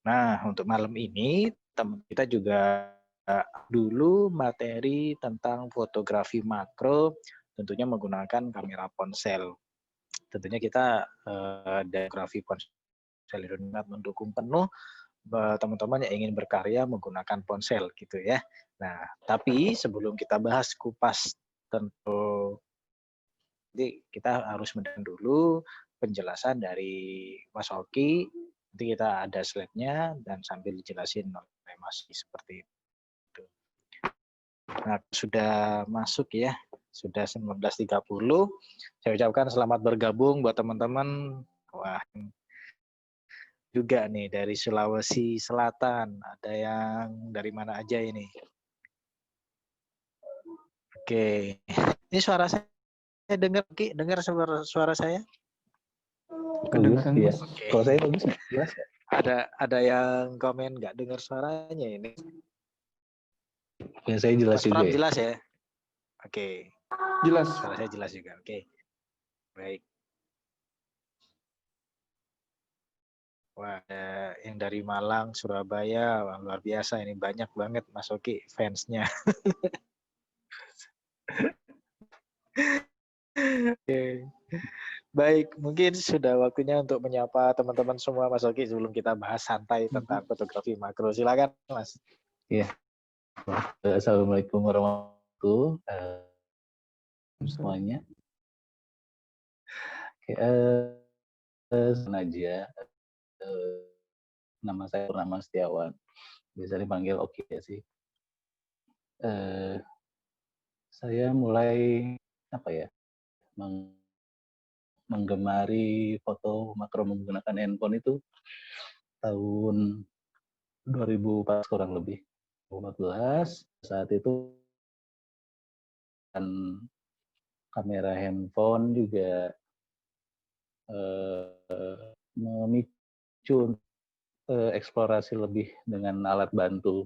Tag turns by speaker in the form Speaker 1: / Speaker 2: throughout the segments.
Speaker 1: Nah, untuk malam ini teman kita juga dulu materi tentang fotografi makro, tentunya menggunakan kamera ponsel. Tentunya kita dari fotografi ponsel Indonesia mendukung penuh teman-teman yang ingin berkarya menggunakan ponsel gitu ya. Nah, tapi sebelum kita bahas kupas tentu, jadi kita harus mendengar dulu penjelasan dari Mas Oki. Nanti kita ada slide-nya dan sambil dijelasin oleh Mas seperti itu. Nah, sudah masuk ya, sudah 19.30. Saya ucapkan selamat bergabung buat teman-teman. Wah, juga nih dari Sulawesi Selatan. Ada yang dari mana aja ini? Oke, ini suara saya dengar, Ki? Dengar suara saya?
Speaker 2: Kedengaran,
Speaker 3: ya.
Speaker 1: Oke.
Speaker 3: Kalau saya bagus nggak? Jelas ya?
Speaker 1: Ada yang komen nggak dengar suaranya ini?
Speaker 3: Ya, saya jelas
Speaker 1: Mas
Speaker 3: juga
Speaker 1: Pram
Speaker 3: ya.
Speaker 1: jelas ya? Oke.
Speaker 2: Jelas.
Speaker 1: Suara saya jelas juga. Oke. Baik. Wah, ada yang dari Malang, Surabaya, wah, luar biasa ini, banyak banget Mas Oki fansnya. Oke. Baik, mungkin sudah waktunya untuk menyapa teman-teman semua Mas Oki sebelum kita bahas santai tentang fotografi makro. Silakan Mas.
Speaker 3: Iya. Assalamualaikum warahmatullahi wabarakatuh semuanya. Oke, sengaja nama saya Purnama Setiawan. Biasa dipanggil Oki ya sih. Saya mulai menggemari foto makro menggunakan handphone itu tahun 2004 kurang lebih. 2014 saat itu kan kamera handphone juga memicu eksplorasi lebih dengan alat bantu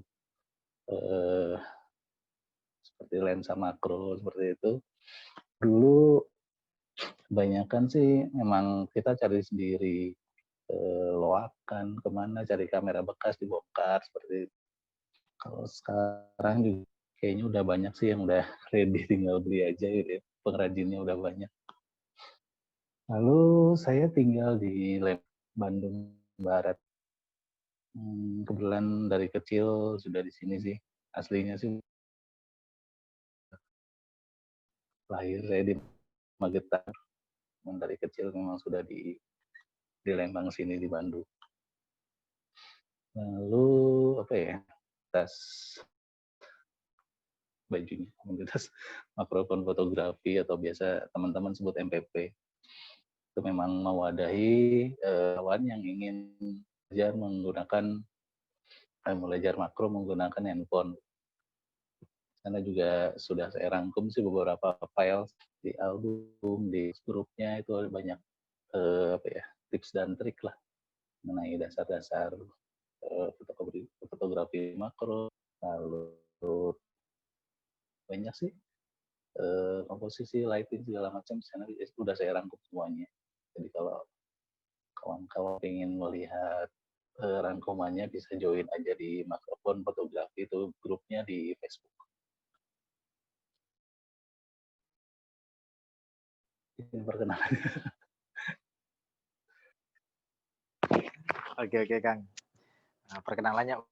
Speaker 3: seperti lensa makro seperti itu. Dulu kebanyakan sih memang kita cari sendiri, loakan kemana, cari kamera bekas dibongkar seperti itu. Kalau sekarang juga kayaknya udah banyak sih yang udah ready, tinggal beli aja gitu ya. Pengrajinnya udah banyak. Lalu saya tinggal di Bandung Barat. Kebetulan dari kecil sudah di sini sih. Aslinya sih lahir saya di Magetan. Dari kecil memang sudah di Lembang sini di Bandung. Lalu apa ya? Tas bajunya komunitas makrophone fotografi atau biasa teman-teman sebut MPP. Itu memang mewadahi kawan yang ingin belajar menggunakan belajar makro menggunakan handphone. Karena juga sudah saya rangkum sih beberapa file di album, di grupnya itu ada banyak tips dan trik lah mengenai dasar-dasar fotografi makro. Lalu banyak sih komposisi, lighting segala macam sana sudah saya rangkum semuanya. Jadi kalau kawan-kawan ingin melihat rangkumannya bisa join aja di Makrophone Fotografi, itu grupnya di Facebook. Ini perkenalan.
Speaker 1: Oke Kang. Nah, perkenalannya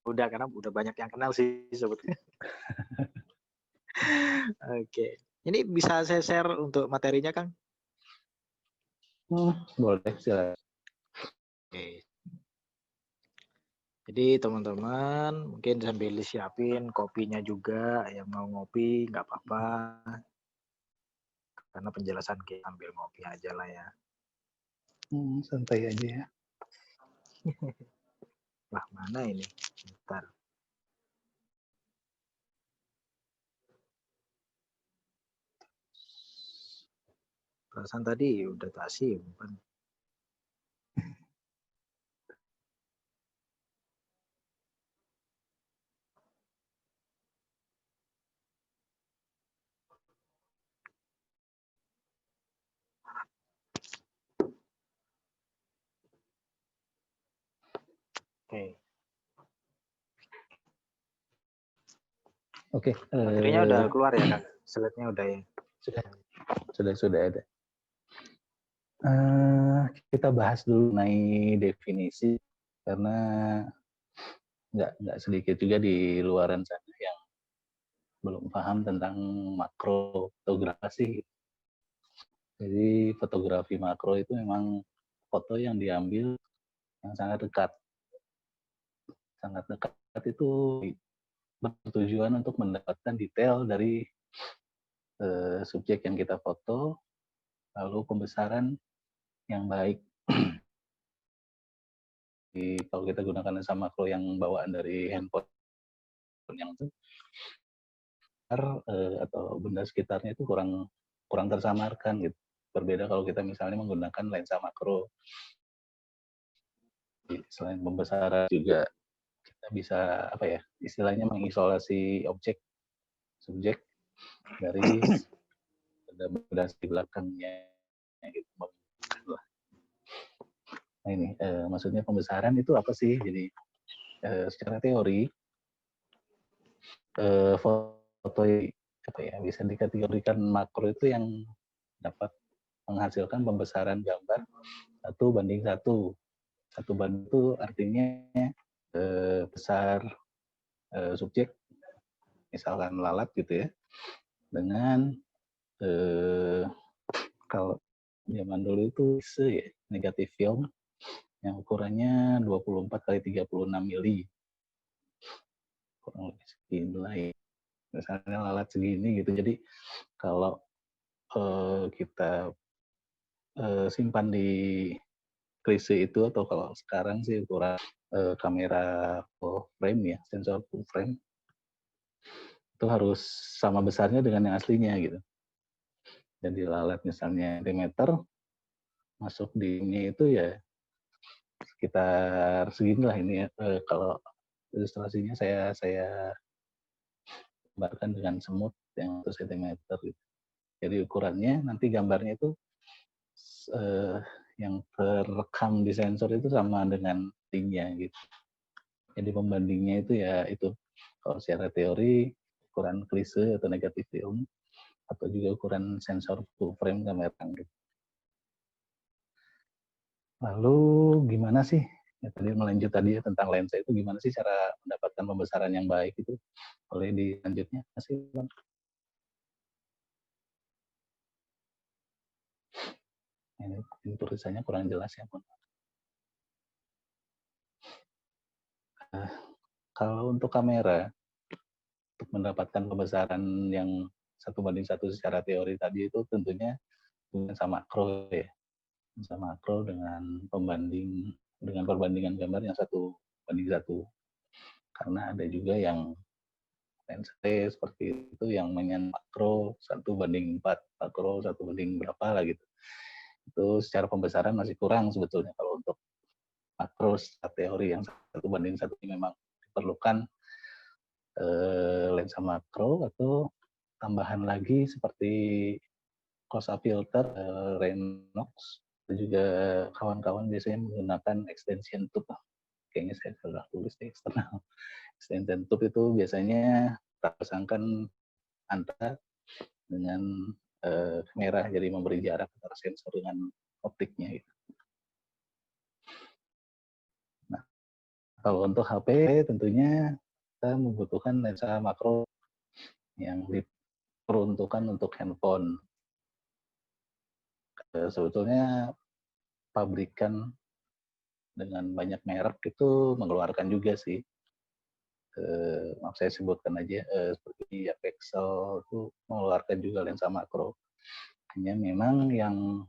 Speaker 1: udah karena udah banyak yang kenal sih sebetulnya. Oke. Ini bisa saya share untuk materinya Kang?
Speaker 3: Boleh, silakan.
Speaker 1: Oke. Jadi teman-teman mungkin sambil disiapin kopinya juga, yang mau ngopi nggak apa-apa. Karena penjelasan kita ambil ngopi aja lah ya.
Speaker 3: Santai aja ya.
Speaker 1: Wah, mana ini? Bentar. Perasaan tadi udah tak simpan. Oke.
Speaker 3: Oke,
Speaker 1: Materinya udah keluar ya, Kak? Slide-nya udah ya?
Speaker 3: sudah ada. Kita bahas dulu mengenai definisi, karena nggak sedikit juga di luaran sana yang belum paham tentang makro fotografi. Jadi fotografi makro itu memang foto yang diambil yang sangat dekat. Sangat dekat itu bertujuan untuk mendapatkan detail dari subjek yang kita foto, lalu pembesaran yang baik. Kalau kita gunakan lensa makro yang bawaan dari handphone yang itu, atau benda sekitarnya itu kurang tersamarkan gitu. Berbeda kalau kita misalnya menggunakan lensa makro. Selain pembesaran juga kita bisa istilahnya mengisolasi subjek dari benda di belakangnya gitu. Nah ini maksudnya pembesaran itu apa sih? Jadi secara teori foto bisa dikategorikan makro itu yang dapat menghasilkan pembesaran gambar 1:1. 1:1 itu artinya besar subjek, misalkan lalat gitu ya, dengan kalau zaman dulu itu negatif film yang ukurannya 24x36 mili. Kurang lebih segini lah ya. Misalnya lalat segini gitu. Jadi kalau kita simpan di klise itu, atau kalau sekarang sih ukuran kamera full frame ya, sensor full frame, itu harus sama besarnya dengan yang aslinya gitu. Jadi lalat misalnya diameter, masuk di ini itu ya sekitar segini lah ini ya. Kalau ilustrasinya saya gambarkan dengan semut yang 1 cm gitu. Jadi ukurannya nanti gambarnya itu yang terekam di sensor itu sama dengan tingginya gitu. Jadi pembandingnya itu ya itu, kalau secara teori ukuran klise atau negatif film, atau juga ukuran sensor full frame kamera gitu. Lalu gimana sih, ya tadi melanjut tadi ya tentang lensa itu, gimana sih cara mendapatkan pembesaran yang baik itu? Boleh dilanjutnya masih Bang? Ini tulisannya kurang jelas ya Bang. Kalau untuk kamera, untuk mendapatkan pembesaran yang 1:1 secara teori tadi itu tentunya lensa makro ya. Lensa makro dengan perbandingan gambar yang 1:1. Karena ada juga yang lensa T seperti itu yang mainan makro 1:4, makro 1 berapa lah gitu. Itu secara pembesaran masih kurang sebetulnya kalau untuk makro secara teori yang 1:1 ini memang diperlukan lensa makro, atau tambahan lagi seperti close-up filter, Renox, dan juga kawan-kawan biasanya menggunakan extension tube. Kayaknya saya sudah tulis di eksternal. Extension tube itu biasanya terpasangkan antara dengan kamera, jadi memberi jarak antara sensor dengan optiknya gitu. Nah, kalau untuk HP tentunya kita membutuhkan lensa makro yang diperuntukkan untuk handphone. Sebetulnya pabrikan dengan banyak merek itu mengeluarkan juga sih. Saya sebutkan aja seperti ya Pixel itu mengeluarkan juga lensa makro. Hanya memang yang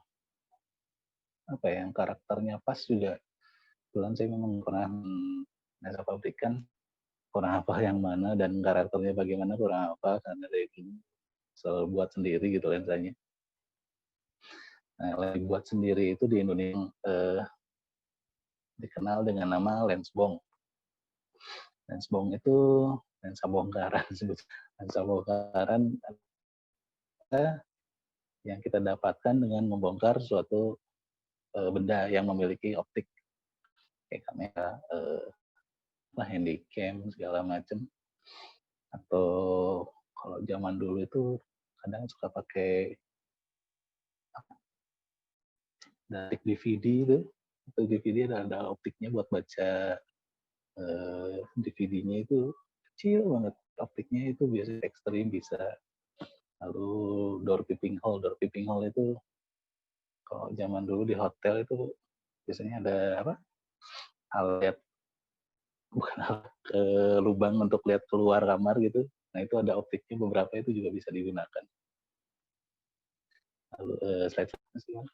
Speaker 3: yang karakternya pas juga. Kebetulan saya memang kurang lensa pabrikan, kurang apa yang mana dan karakternya bagaimana kurang apa, karena dari dulu selalu buat sendiri gitu lensanya. Nah, lagi buat sendiri itu di Indonesia dikenal dengan nama Lensbong. Lensbong itu lensa bongkaran, lensa bongkaran yang kita dapatkan dengan membongkar suatu benda yang memiliki optik kayak kamera, lah, handycam segala macam. Atau kalau zaman dulu itu kadang suka pakai dari DVD itu. Atau DVD ada optiknya buat baca, DVD-nya itu kecil banget, optiknya itu biasanya ekstrim bisa. Lalu door peeping hole itu kalau zaman dulu di hotel itu biasanya ada apa, alat, bukan alat, lubang untuk lihat keluar kamar gitu. Nah itu ada optiknya beberapa, itu juga bisa digunakan. Lalu slide selanjutnya.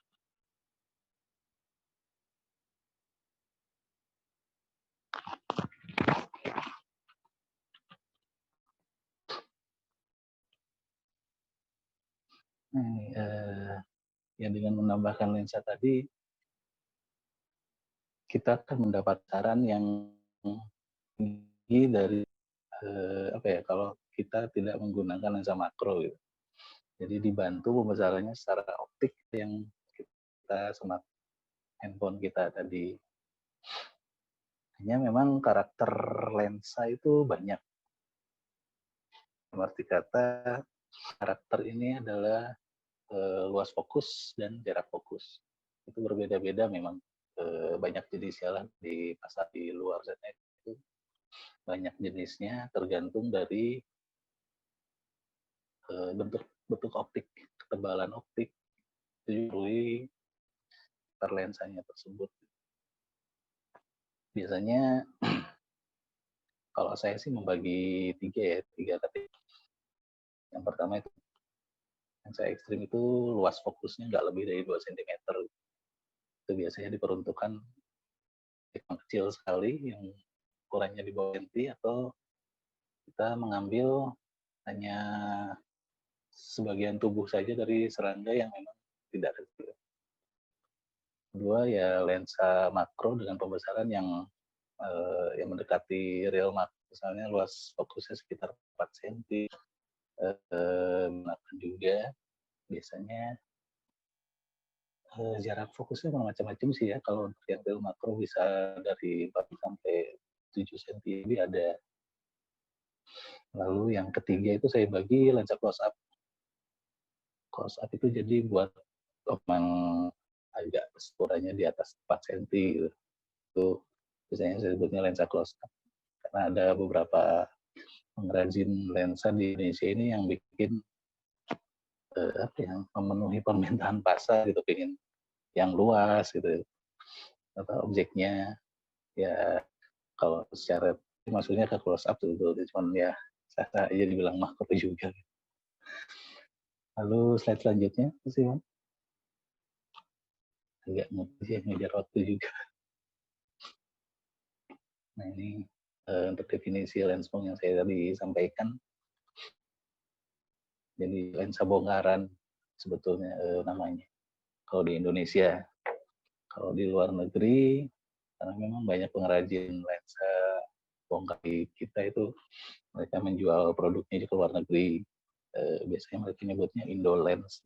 Speaker 3: Ya dengan menambahkan lensa tadi, kita akan mendapat saran yang tinggi dari apa ya, kalau kita tidak menggunakan lensa makro gitu. Jadi dibantu pembesarannya secara optik yang kita smart handphone kita tadi. Hanya memang karakter lensa itu banyak. Arti kata karakter ini adalah luas fokus dan jarak fokus. Itu berbeda-beda memang, banyak jenisnya lah di pasar di luar sana itu banyak jenisnya, tergantung dari bentuk optik, ketebalan optik, itu per lensanya tersebut. Biasanya kalau saya sih membagi tiga kategori. Yang pertama itu lensa ekstrim, itu luas fokusnya nggak lebih dari 2 cm. Itu biasanya diperuntukkan yang kecil sekali, yang ukurannya di bawah senti, atau kita mengambil hanya sebagian tubuh saja dari serangga yang memang tidak kecil. Kedua ya lensa makro dengan pembesaran yang mendekati real makro, misalnya luas fokusnya sekitar 4 cm. Gunakan juga biasanya jarak fokusnya macam-macam sih ya. Kalau untuk yang real makro bisa dari 4 sampai 7 cm ada. Lalu yang ketiga itu saya bagi lensa close up. Close up itu jadi buat memang agak ukurannya di atas 4 cm gitu. Itu biasanya saya sebutnya lensa close up. Karena ada beberapa pengrajin lensa di Indonesia ini yang bikin yang memenuhi permintaan pasar gitu, pengen yang luas gitu. Apa objeknya ya, kalau secara maksudnya ke close up tuh, cuman ya saya aja dibilang makro juga. Lalu slide selanjutnya sih, Bang. Agak ngejar waktu juga. Nah ini untuk definisi lensflare yang saya tadi sampaikan. Jadi lensa bongkaran sebetulnya namanya kalau di Indonesia. Kalau di luar negeri, karena memang banyak pengrajin lensa bongkar di kita itu, mereka menjual produknya di luar negeri. Biasanya mereka nyebutnya Indolens.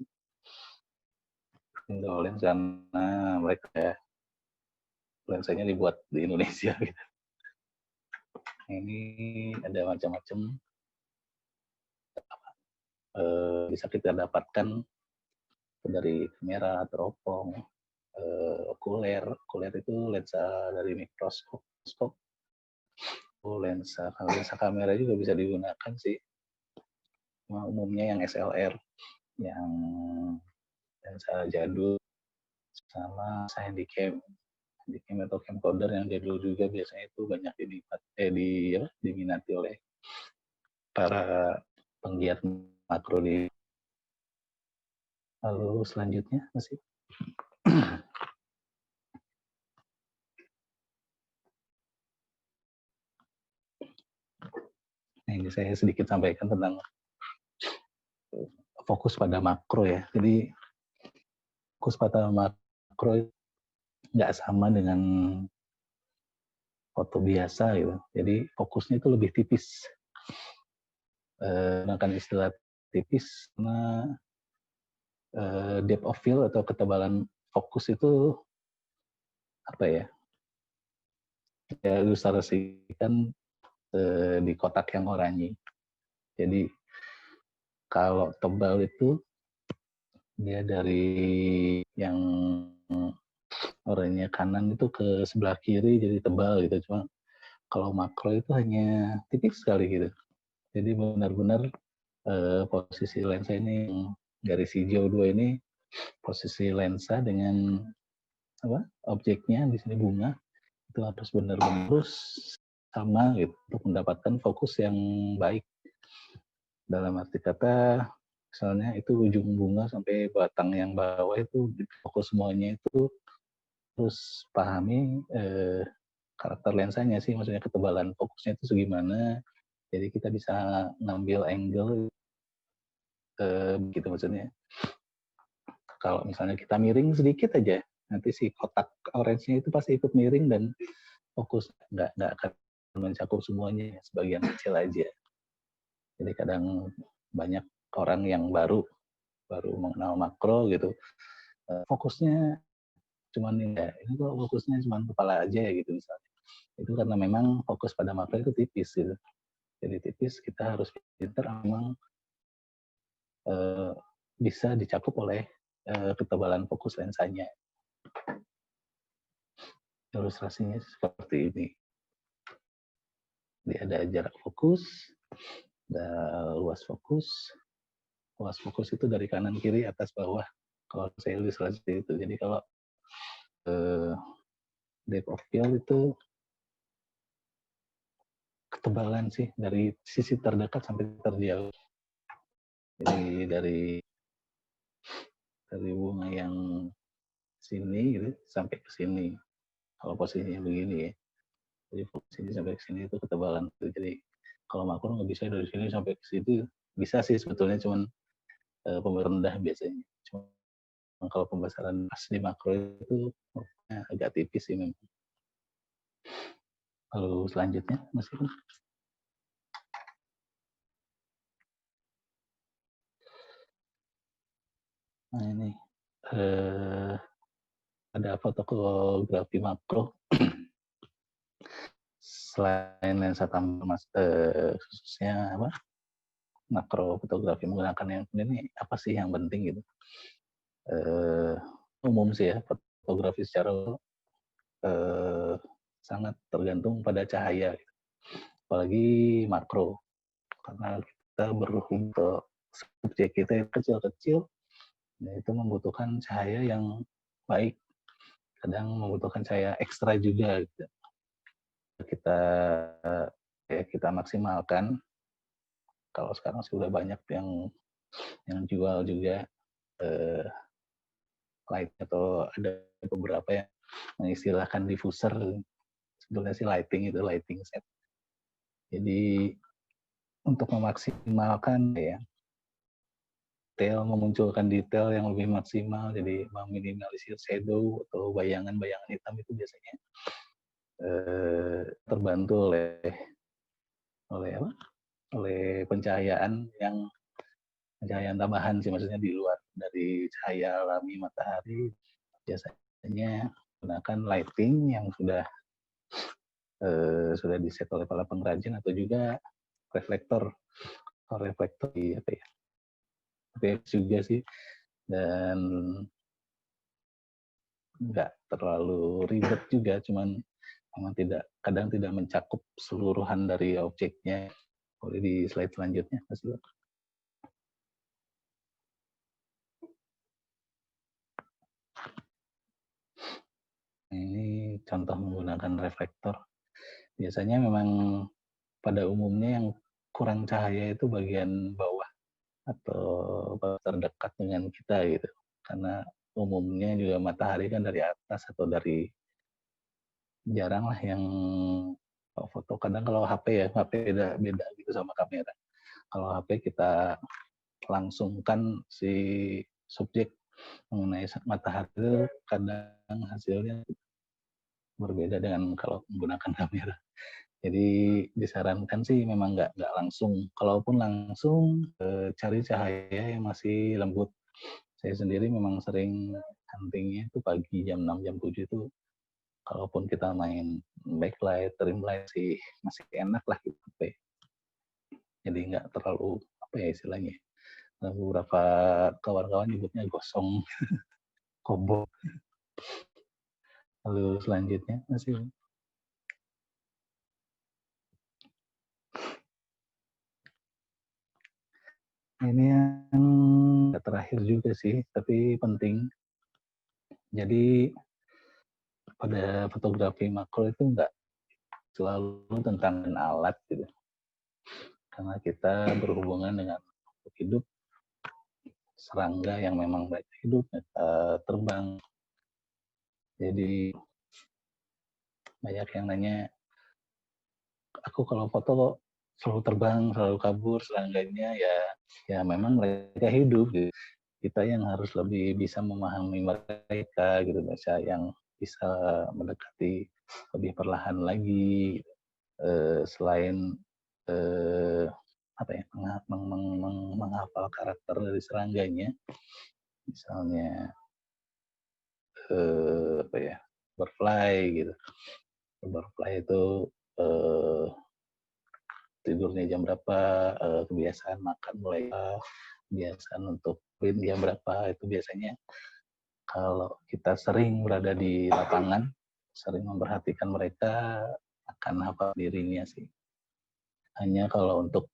Speaker 3: Indolens karena mereka lensanya dibuat di Indonesia gitu. Ini ada macam-macam, bisa kita dapatkan dari kamera, teropong, okuler itu lensa dari mikroskop. Lensa kamera juga bisa digunakan sih. Umumnya yang SLR, yang lensa jadul, sama handycam atau camcorder yang jadul juga biasanya itu banyak diminati oleh para penggiat makro di. Lalu selanjutnya masih nah, ini saya sedikit sampaikan tentang fokus pada makro ya. Jadi fokus pada makro nggak sama dengan foto biasa gitu. Jadi fokusnya itu lebih tipis. Gunakan istilah tipis karena depth of field atau ketebalan fokus itu apa ya? saya ilustrasikan di kotak yang oranye. Jadi kalau tebal itu dia dari yang oranye kanan itu ke sebelah kiri jadi tebal gitu. Cuma kalau makro itu hanya tipis sekali gitu. Jadi benar-benar posisi lensa ini garis hijau 2 ini posisi lensa dengan objeknya di sini bunga itu harus benar-benar sama gitu untuk mendapatkan fokus yang baik. Dalam arti kata misalnya itu ujung bunga sampai batang yang bawah itu fokus semuanya itu terus pahami karakter lensanya sih, maksudnya ketebalan fokusnya itu segimana. Jadi kita bisa ngambil angle gitu maksudnya. Kalau misalnya kita miring sedikit aja, nanti si kotak orange-nya itu pasti ikut miring dan fokus, nggak akan mencakup semuanya, sebagian kecil aja. Jadi kadang banyak orang yang baru mengenal makro gitu, fokusnya cuman ini kok fokusnya cuman kepala aja ya gitu misalnya. Itu karena memang fokus pada makro itu tipis gitu. Jadi tipis, kita harus pintar memang bisa dicakup oleh ketebalan fokus lensanya. Ilustrasinya seperti ini. Dia ada jarak fokus, ada luas fokus. Luas fokus itu dari kanan kiri atas bawah. Kalau saya ilustrasi itu. Jadi kalau depth of field itu ketebalan sih dari sisi terdekat sampai terjauh. Jadi dari bunga yang sini gitu sampai ke sini. Kalau posisinya begini ya. Jadi sini sampai ke sini itu ketebalan. Jadi kalau makro nggak bisa dari sini sampai ke situ, bisa sih sebetulnya, cuman pemerendah biasanya. Cuma kalau pembesaran pas di makro itu agak tipis sih memang. Lalu selanjutnya masih nah ini ada fotografi makro. Selain lensa tambah khususnya makro fotografi menggunakan yang ini apa sih yang penting gitu? Umum sih ya, fotografi secara sangat tergantung pada cahaya, gitu. Apalagi makro, karena kita berhubung ke subjek kita yang kecil-kecil, nah itu membutuhkan cahaya yang baik, kadang membutuhkan cahaya ekstra juga gitu. Kita maksimalkan. Kalau sekarang sudah banyak yang jual juga light, atau ada beberapa yang mengistilahkan diffuser, sebenarnya sih lighting set. Jadi untuk memaksimalkan ya memunculkan detail yang lebih maksimal, jadi meminimalisir shadow atau bayangan-bayangan hitam itu biasanya terbantu oleh pencahayaan tambahan sih, maksudnya di luar dari cahaya alami matahari. Biasanya gunakan lighting yang sudah di-set oleh para pengrajin, atau juga reflektor di juga sih, dan nggak terlalu ribet juga, cuman memang kadang tidak mencakup seluruhan dari objeknya. Boleh di slide selanjutnya, Mas Iwan. Ini contoh menggunakan reflektor. Biasanya memang pada umumnya yang kurang cahaya itu bagian bawah atau terdekat dengan kita gitu. Karena umumnya juga matahari kan dari atas atau dari, jarang lah yang foto. Kadang kalau HP beda gitu sama kamera. Kalau HP kita langsungkan si subjek mengenai matahari, kadang hasilnya berbeda dengan kalau menggunakan kamera. Jadi disarankan sih memang nggak langsung. Kalaupun langsung, cari cahaya yang masih lembut. Saya sendiri memang sering huntingnya itu pagi jam 6, jam 7 itu kalaupun kita main backlight, trim light sih masih enak lah gitu. Jadi nggak terlalu apa ya istilahnya. Beberapa kawan-kawan nyebutnya gosong, kobok. Lalu selanjutnya masih ini yang terakhir juga sih, tapi penting. Jadi pada fotografi makro itu nggak selalu tentang alat gitu. Karena kita berhubungan dengan hidup serangga yang memang baik hidup, terbang. Jadi banyak yang nanya, aku kalau foto selalu terbang, selalu kabur, serangganya ya memang mereka hidup gitu. Kita yang harus lebih bisa memahami mereka gitu, bisa yang bisa mendekati lebih perlahan lagi selain apa ya menghafal karakter dari serangganya, misalnya apa ya butterfly gitu. Butterfly itu tidurnya jam berapa, kebiasaan makan mulai kebiasaan untuk print jam berapa, itu biasanya kalau kita sering berada di lapangan, sering memperhatikan mereka, akan hafal dirinya sih. Hanya kalau untuk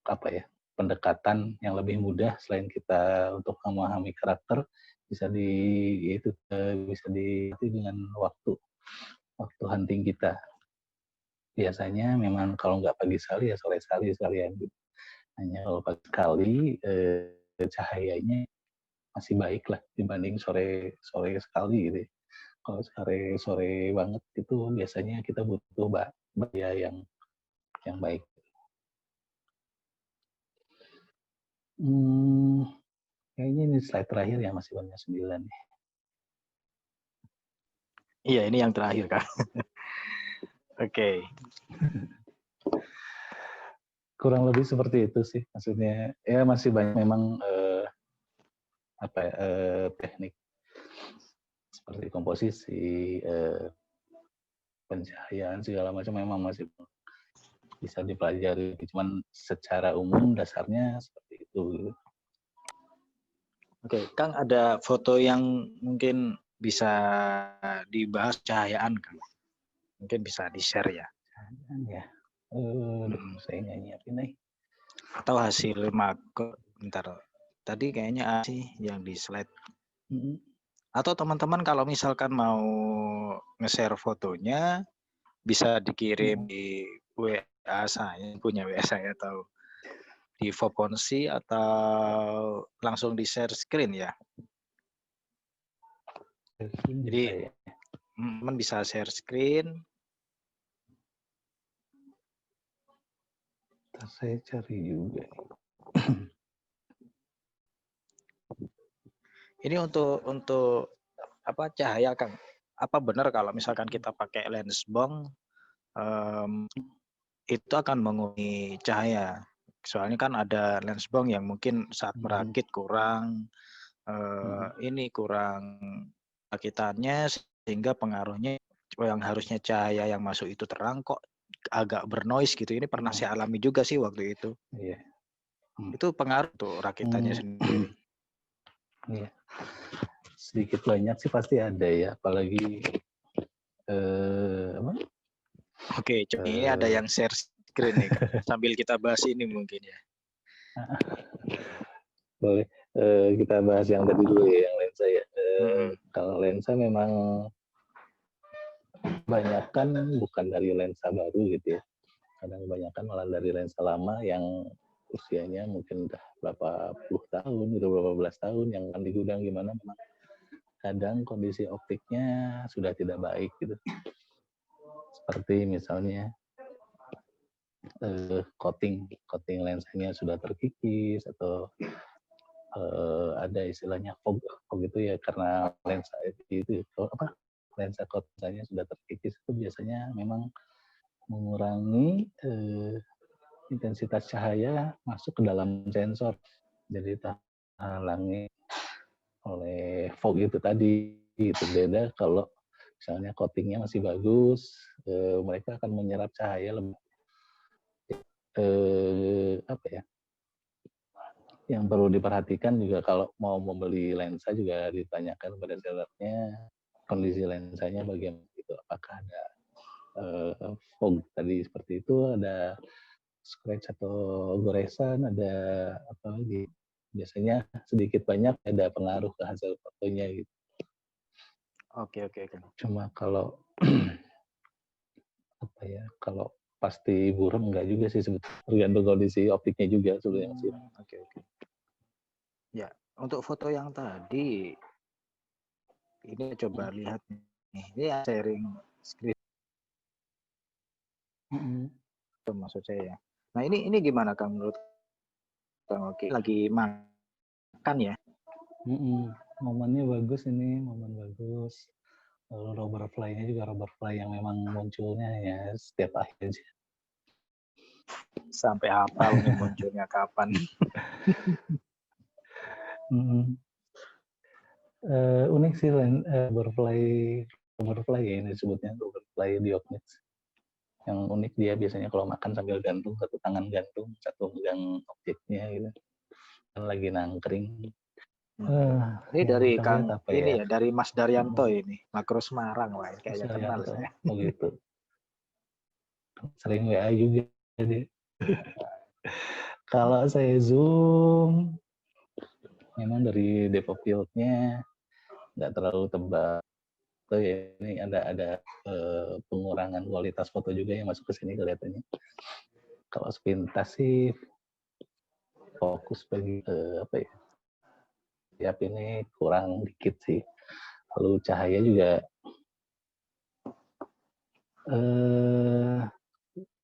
Speaker 3: apa ya pendekatan yang lebih mudah selain kita untuk memahami karakter bisa bisa dilatih dengan waktu hunting kita. Biasanya memang kalau nggak pagi sekali ya sore sekali sekalian gitu. Hanya kalau pagi sekali cahayanya masih baik lah dibanding sore sekali gitu. Kalau sore banget itu biasanya kita butuh bahaya yang baik. Kayaknya ini slide terakhir ya, masih banyak 9 nih.
Speaker 1: Iya, ini yang terakhir kan. Oke.
Speaker 3: Kurang lebih seperti itu sih, maksudnya ya masih banyak memang teknik seperti komposisi, pencahayaan segala macam memang masih bisa dipelajari. Cuman secara umum dasarnya seperti itu.
Speaker 1: Oke, Kang, ada foto yang mungkin bisa dibahas cahayaan, Kang. Mungkin bisa di-share ya.
Speaker 3: Cahayaan ya. Saya nggak nyiapin nih.
Speaker 1: Atau hasil makro, bentar. Tadi kayaknya sih yang di slide. Atau teman-teman kalau misalkan mau nge-share fotonya, bisa dikirim di WA saya, punya WA saya, atau di Foponsi, atau langsung di share screen ya. Jadi teman bisa share screen.
Speaker 3: Saya cari juga.
Speaker 1: Ini untuk apa cahaya, Kang? Apa benar kalau misalkan kita pakai lens bong itu akan mengurangi cahaya? Soalnya kan ada lens bong yang mungkin saat merakit kurang ini kurang rakitannya, sehingga pengaruhnya yang harusnya cahaya yang masuk itu terang kok agak bernoise gitu. Ini pernah saya alami juga sih waktu itu.
Speaker 3: Iya.
Speaker 1: Itu pengaruh tuh rakitannya sendiri.
Speaker 3: Iya. Sedikit banyak sih pasti ada ya, apalagi apa?
Speaker 1: Oke, ini ada yang share screen nih, sambil kita bahas ini mungkin ya.
Speaker 3: Boleh, kita bahas yang tadi dulu ya, yang lensa ya. Kalau lensa memang kebanyakan bukan dari lensa baru gitu ya. Kadang kebanyakan malah dari lensa lama yang usianya mungkin udah berapa puluh tahun, udah berapa belas tahun, yang kan di gudang gimana memang kadang kondisi optiknya sudah tidak baik gitu. Seperti misalnya coating lensanya sudah terkikis, atau ada istilahnya fog itu ya, karena lensa itu lensa coatingnya sudah terkikis, itu biasanya memang mengurangi intensitas cahaya masuk ke dalam sensor, jadi terhalangi oleh fog itu tadi. Itu beda kalau misalnya coatingnya masih bagus, mereka akan menyerap cahaya lebih. Apa ya? Yang perlu diperhatikan juga kalau mau membeli lensa juga ditanyakan pada sellernya kondisi lensanya bagaimana gitu, apakah ada fog tadi seperti itu, ada scratch atau goresan, ada apa lagi, biasanya sedikit banyak ada pengaruh ke hasil fotonya gitu.
Speaker 1: Oke.
Speaker 3: Cuma kalau apa ya, kalau pasti buram enggak juga sih sebetulnya, tergantung kondisi optiknya juga sebetulnya Mas.
Speaker 1: Oke. Ya, untuk foto yang tadi ini coba lihat nih. Ini sharing screen maksud saya. Nah, ini gimana Kang menurut Kang Oki? Lagi makan ya?
Speaker 3: Momennya bagus ini, momen bagus. Lalu rubber fly-nya juga rubber fly yang memang munculnya ya setiap akhir aja.
Speaker 1: Sampai hafal nih munculnya kapan.
Speaker 3: Unik sih rubber fly ya ini disebutnya rubber fly Diognitz. Yang unik dia biasanya kalau makan sambil gantung, satu tangan gantung, satu megang objeknya gitu. Kan lagi nangkring.
Speaker 1: Ini dari Kang
Speaker 3: ini
Speaker 1: ya, dari Mas Daryanto ini, Makro Semarang, wah kayaknya kenal saya.
Speaker 3: Oh gitu. Sering WA juga dia. Kalau saya zoom, memang dari depth of field-nya nggak terlalu tebal. So, ya, ini ada pengurangan kualitas foto juga yang masuk ke sini kelihatannya. Kalau sepintas sih fokus bagi apa ya? Tiap ini kurang dikit sih. Lalu cahaya juga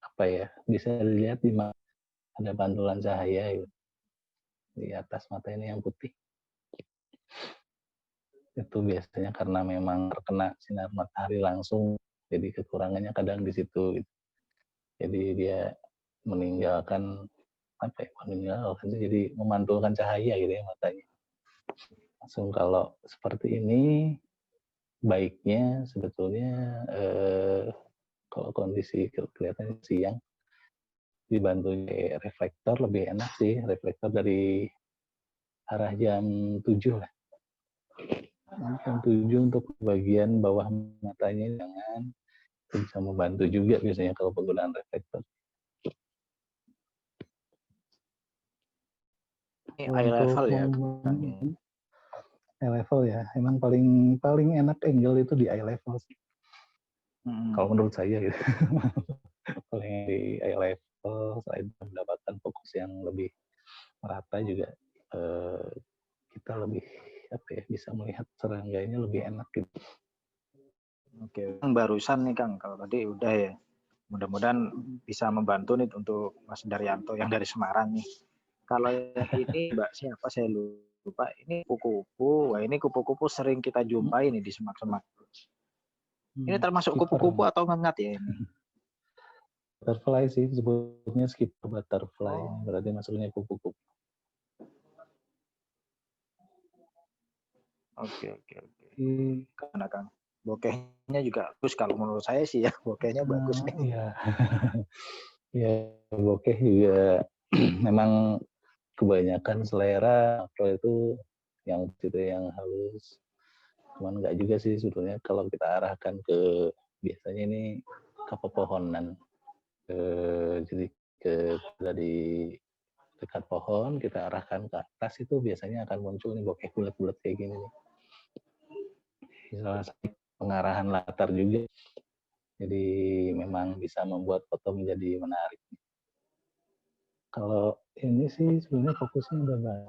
Speaker 3: apa ya? Bisa dilihat di mana ada pantulan cahaya gitu. Di atas mata ini yang putih. Itu biasanya karena memang terkena sinar matahari langsung, jadi kekurangannya kadang di situ gitu. Jadi dia meninggalkan apa ya, meninggalkan jadi memantulkan cahaya gitu ya matanya. Langsung kalau seperti ini baiknya sebetulnya kalau kondisi kelihatan siang dibantu reflektor lebih enak sih, reflektor dari arah jam 7 lah. Jam 7 untuk bagian bawah matanya jangan, itu bisa membantu juga biasanya kalau penggunaan reflektor.
Speaker 1: Ini eye level ya?
Speaker 3: Eye level ya, emang paling enak angle itu di eye level sih. Kalau menurut saya gitu. Paling di eye level, selain mendapatkan fokus yang lebih merata juga kita lebih apa ya, bisa melihat serangganya lebih enak gitu.
Speaker 1: Oke, barusan nih Kang, kalau tadi udah ya. Mudah-mudahan bisa membantu nih untuk Mas Daryanto yang dari Semarang nih. Kalau yang ini Mbak siapa saya lupa, ini kupu-kupu. Wah, ini kupu-kupu sering kita jumpai nih di semak-semak. Ini termasuk kupu-kupu atau ngengat ya ini?
Speaker 3: Butterfly sih, sebutnya skipper butterfly. Berarti masuknya kupu-kupu.
Speaker 1: Oke. Karena Kang, bokehnya juga bagus kalau menurut saya sih ya, bokehnya bagus nih.
Speaker 3: Iya. Ya, bokeh juga memang kebanyakan selera makro itu yang halus. Cuman enggak juga sih sebetulnya kalau kita arahkan ke biasanya ini ke pepohonan. Jadi dari dekat pohon kita arahkan ke atas itu biasanya akan muncul nih bokeh bulat-bulat kayak gini nih. Salah satu pengarahan latar juga. Jadi memang bisa membuat foto menjadi menarik. Kalau ini sih sebenarnya fokusnya udah nggak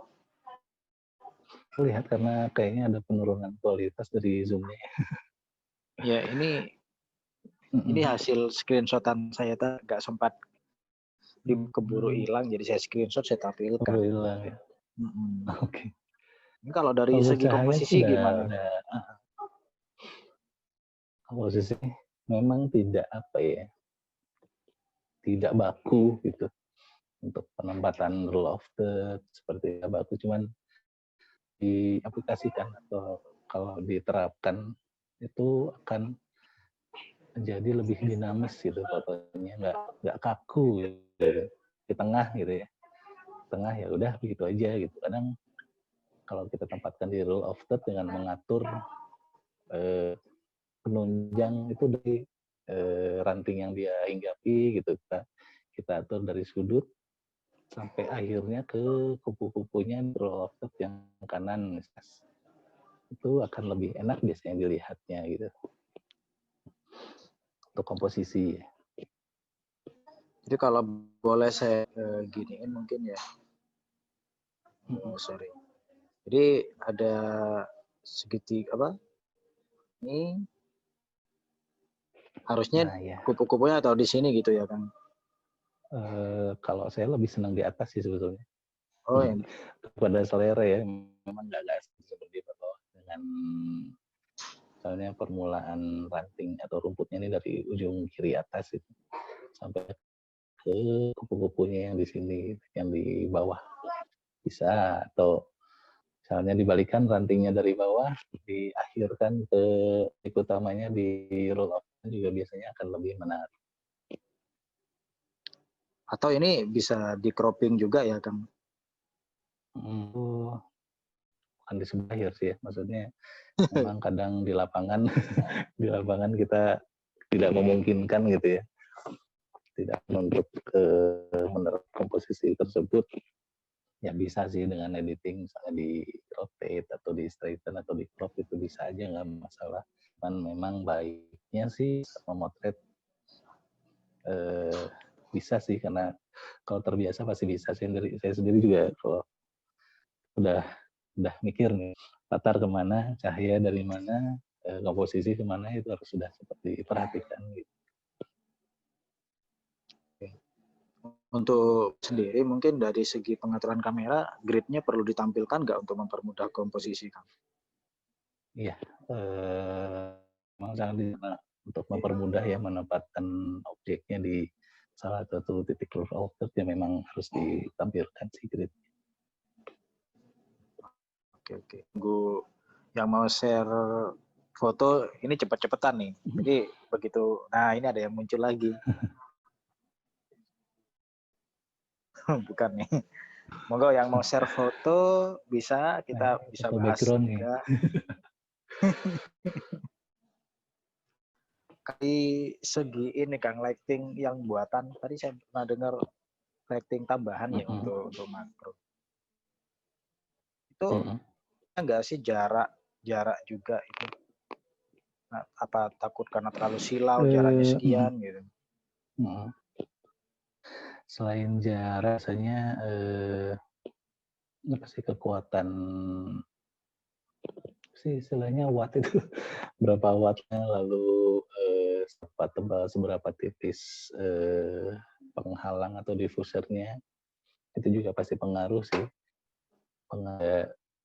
Speaker 3: lihat karena kayaknya ada penurunan kualitas dari zoom-nya.
Speaker 1: Ya ini hasil screenshotan saya nggak sempat keburu hilang, jadi saya screenshot, saya tampilkan.
Speaker 3: Keburu hilang ya. Oke.
Speaker 1: Ini kalau dari segi komposisi gimana?
Speaker 3: Komposisi memang tidak apa ya, tidak baku gitu untuk penempatan rule of third seperti baku, cuman diaplikasikan atau kalau diterapkan itu akan menjadi lebih dinamis gitu fotonya, nggak kaku gitu. Di tengah gitu ya. Tengah ya udah begitu aja gitu. Kadang kalau kita tempatkan di rule of third dengan mengatur penunjang itu dari ranting yang dia hinggapi gitu, kita atur dari sudut sampai akhirnya ke kupu-kupunya rule of third yang kanan, itu akan lebih enak biasanya dilihatnya gitu untuk komposisi.
Speaker 1: Jadi kalau boleh saya giniin mungkin ya. Sorry. Jadi ada segitiga apa? Ini harusnya
Speaker 3: Nah ya,
Speaker 1: kupu-kupunya atau di sini gitu ya, Kang?
Speaker 3: kalau saya lebih senang di atas sih sebetulnya.
Speaker 1: Oh, yang
Speaker 3: Pada selera ya, memang nggak seperti itu dengan misalnya permulaan ranting atau rumputnya ini dari ujung kiri atas itu sampai ke kupu-kupunya yang di sini, yang di bawah bisa, atau misalnya dibalikan rantingnya dari bawah diakhirkan ke titik utamanya di roll up juga biasanya akan lebih menarik.
Speaker 1: atau ini bisa di cropping juga ya, Kang?
Speaker 3: Bukan di sebelah akhir sih ya, maksudnya memang kadang di lapangan di lapangan kita tidak memungkinkan gitu ya, tidak untuk menerapkan komposisi tersebut. Ya bisa sih dengan editing, misalnya di rotate atau di straighten atau di crop itu bisa aja, nggak masalah. Cuman memang baiknya sih memotret bisa sih, karena kalau terbiasa pasti bisa. Saya sendiri juga kalau udah mikir nih latar kemana, cahaya dari mana, komposisi kemana, itu harus sudah seperti diperhatikan gitu.
Speaker 1: Untuk sendiri mungkin dari segi pengaturan kamera, grid-nya perlu ditampilkan nggak untuk mempermudah komposisi, Kang?
Speaker 3: Iya, memang sangat untuk mempermudah ya menempatkan objeknya di salah satu titik rule of third yang memang harus ditampilkan sih grid.
Speaker 1: Oke. Tunggu yang mau share foto ini cepet-cepetan nih. Jadi begitu, nah ini ada yang muncul lagi. Bukan nih. Monggo yang mau share foto bisa, kita bisa
Speaker 3: Foto
Speaker 1: bahas
Speaker 3: background nih.
Speaker 1: juga. Kali segi ini Kang, lighting yang buatan tadi saya pernah dengar lighting tambahan ya untuk makro. Itu enggak sih jarak juga itu? Nah, apa takut karena terlalu silau jaraknya sekian gitu?
Speaker 3: Selain jarak, rasanya apa sih kekuatan sih istilahnya watt itu berapa wattnya, lalu seberapa tebal, seberapa tipis penghalang atau diffusernya, itu juga pasti pengaruh sih.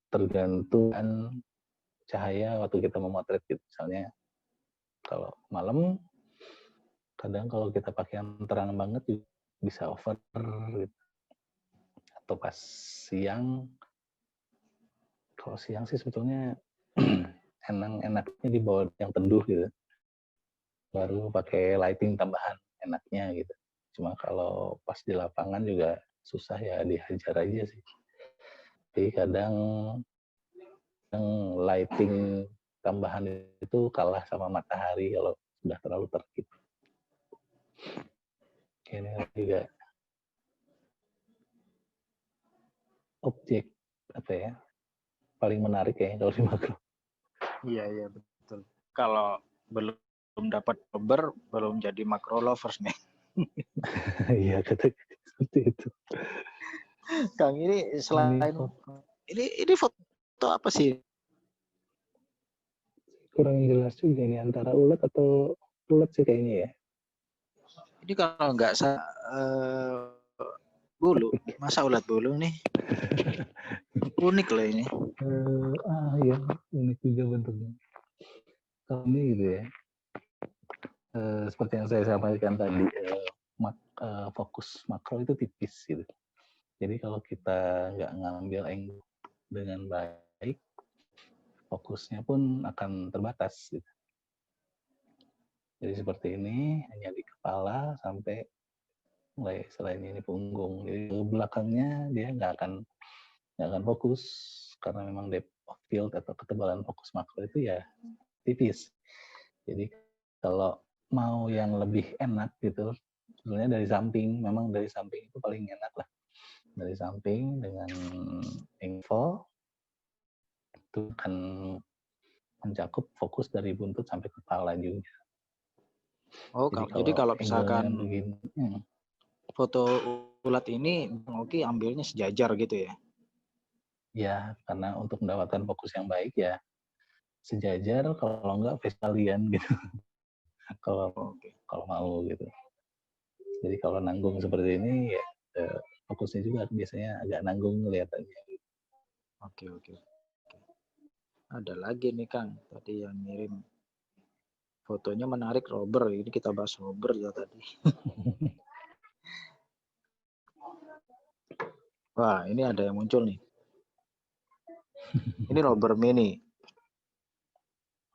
Speaker 3: Tergantung cahaya waktu kita memotret gitu. Misalnya kalau malam, kadang kalau kita pakai yang terang banget bisa over gitu. Atau pas siang, kalau siang sih sebetulnya enaknya di bawah yang teduh gitu, baru pakai lighting tambahan enaknya gitu. Cuma kalau pas di lapangan juga susah ya, dihajar aja sih. Jadi kadang lighting tambahan itu kalah sama matahari kalau sudah terlalu terik. Ini juga objek apa ya paling menarik ya kalau di makro.
Speaker 1: Iya betul. Kalau belum dapat member, belum jadi makro lovers nih.
Speaker 3: Iya, kata seperti itu.
Speaker 1: Kang, ini selain ini foto apa sih?
Speaker 3: Kurang jelas juga ini, antara ulat atau ulat sih kayaknya ya.
Speaker 1: Ini kalau nggak bulu, masa ulat bulu nih? Unik loh ini.
Speaker 3: Iya, unik juga bentuknya. Kalau ini gitu ya, seperti yang saya sampaikan tadi, fokus makro itu tipis gitu. Jadi kalau kita nggak ngambil angle dengan baik, fokusnya pun akan terbatas gitu. Jadi seperti ini, hanya di kepala sampai mulai selain ini punggung. Jadi ke belakangnya dia nggak akan fokus karena memang depth of field atau ketebalan fokus makro itu ya tipis. Jadi kalau mau yang lebih enak gitu, sebenarnya dari samping, memang dari samping itu paling enak lah. Dari samping dengan info itu akan mencakup fokus dari buntut sampai kepala juga.
Speaker 1: Oh, jadi kalau
Speaker 3: angle-nya
Speaker 1: misalkan
Speaker 3: begini,
Speaker 1: foto ulat ini Bang Oki ambilnya sejajar gitu ya?
Speaker 3: ya karena untuk mendapatkan fokus yang baik ya sejajar, kalau enggak face kalian gitu. kalau mau gitu. Jadi kalau nanggung seperti ini ya fokusnya juga biasanya agak nanggung kelihatannya.
Speaker 1: Oke. Ada lagi nih Kang, tadi yang ngirim fotonya menarik rubber. Ini kita bahas rubber ya tadi. Wah, ini ada yang muncul nih. Ini rubber mini.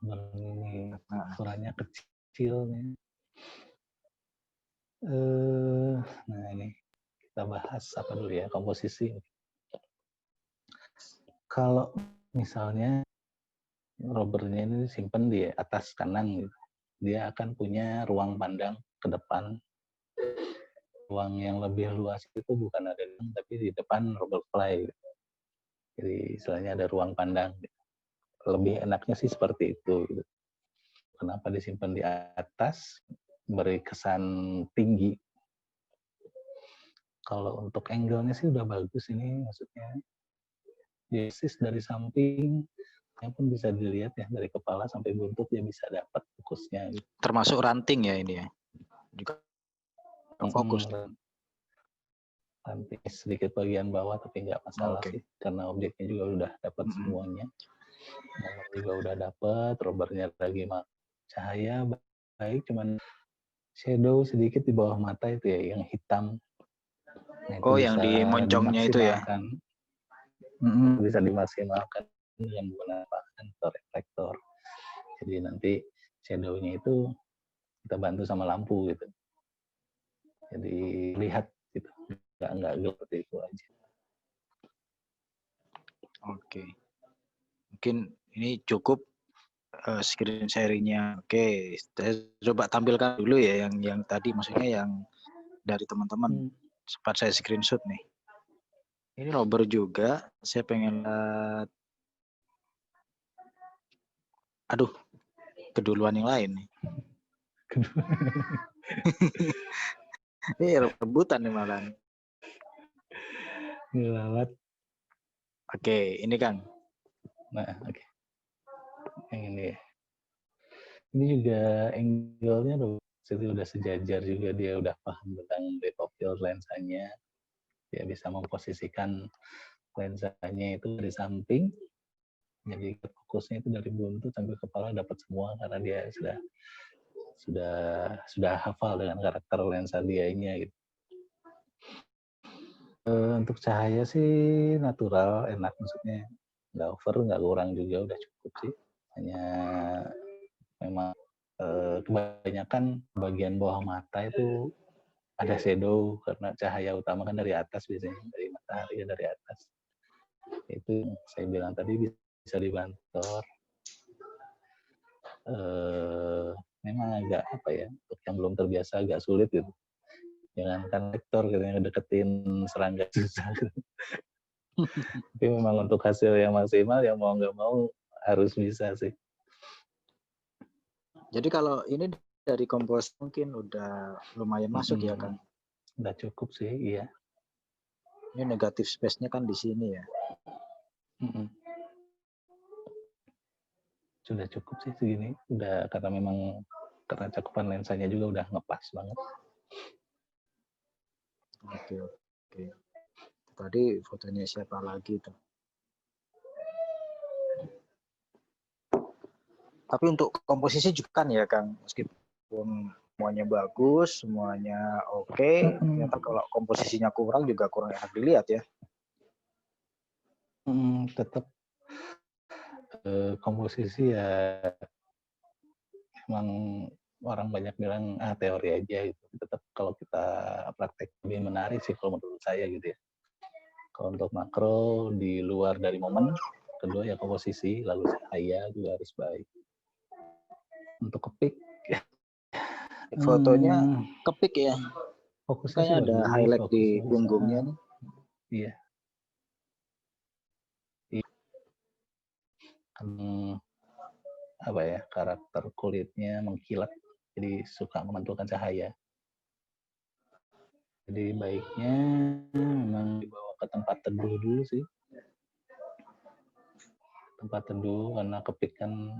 Speaker 3: Ini
Speaker 1: Nah,
Speaker 3: ukurannya kecil nih. Nah ini kita bahas apa dulu ya, komposisi. Kalau misalnya rubbernya ini simpen di atas kanan gitu, dia akan punya ruang pandang ke depan. Ruang yang lebih luas itu bukan ada tapi di depan rubber fly. Gitu. Jadi istilahnya ada ruang pandang. Gitu. Lebih enaknya sih seperti itu. Gitu. Kenapa disimpan di atas? Beri kesan tinggi. Kalau untuk angle-nya sih udah bagus ini, maksudnya yesis dari samping, yang pun bisa dilihat ya dari kepala sampai buntut dia bisa dapat fokusnya. Gitu.
Speaker 1: termasuk ranting ya ini ya? Juga fokus.
Speaker 3: Ranting sedikit bagian bawah tapi nggak masalah sih, karena objeknya juga udah dapat semuanya. Momen juga udah dapat, rubbernya lagi cahaya baik, cuman shadow sedikit di bawah mata itu ya yang hitam. Nah, itu
Speaker 1: yang di moncongnya itu ya?
Speaker 3: Bisa dimaksimalkan dengan menggunakan reflektor. Jadi nanti shadow-nya itu kita bantu sama lampu gitu. Jadi lihat gitu, nggak gelap seperti itu aja.
Speaker 1: Oke. Mungkin ini cukup screen sharing-nya. Oke, saya coba tampilkan dulu ya yang tadi, maksudnya yang dari teman-teman. Sempat saya screenshot nih. Ini rubber juga, saya pengen lihat. Aduh, keduluan yang lain nih. Ini rebutan nih malah.
Speaker 3: Ngelawat.
Speaker 1: Oke, ini Kang.
Speaker 3: Nah, oke. Yang ini. Ini juga angle-nya udah sejajar juga, dia udah paham tentang depth of field lensanya. Dia bisa memposisikan lensanya itu dari samping. Jadi fokusnya itu dari buntut sampai kepala dapat semua karena dia sudah hafal dengan karakter lensa dianya gitu. Untuk cahaya sih natural, enak, maksudnya nggak over, nggak kurang juga, udah cukup sih. Hanya memang kebanyakan bagian bawah mata itu ada shadow karena cahaya utama kan dari atas biasanya, dari matahari ya dari atas. Itu saya bilang tadi bisa dibantor. Memang agak apa ya, untuk yang belum terbiasa agak sulit gitu. Jangankan lektor katanya deketin serangga susah. Tapi memang untuk hasil yang maksimal yang mau nggak mau harus bisa sih.
Speaker 1: Jadi kalau ini dari kompos mungkin udah lumayan masuk ya Kang?
Speaker 3: Udah cukup sih, iya.
Speaker 1: Ini negatif space-nya kan di sini ya?
Speaker 3: Sudah cukup sih segini. Udah karena memang karena cakupan lensanya juga udah ngepas banget.
Speaker 1: Oke. Tadi fotonya siapa lagi tuh? Tapi untuk komposisi juga kan ya Kang, meskipun semuanya bagus, semuanya oke, ternyata kalau komposisinya kurang juga kurang enak dilihat ya.
Speaker 3: Tetap komposisi ya emang orang banyak bilang teori aja gitu. Tetap kalau kita praktek lebih menarik sih kalau menurut saya gitu ya. Kalau untuk makro di luar dari momen, kedua ya komposisi, lalu cahaya juga harus baik. Untuk kepik,
Speaker 1: Fotonya kepik ya.
Speaker 3: fokusnya sih
Speaker 1: Kayaknya ada
Speaker 3: bagus,
Speaker 1: highlight di
Speaker 3: fokusnya bisa.
Speaker 1: punggungnya nih.
Speaker 3: Iya. Apa ya, karakter kulitnya mengkilat, jadi suka memantulkan cahaya. Jadi baiknya memang dibawa ke tempat teduh dulu sih. Tempat teduh, karena kepik kan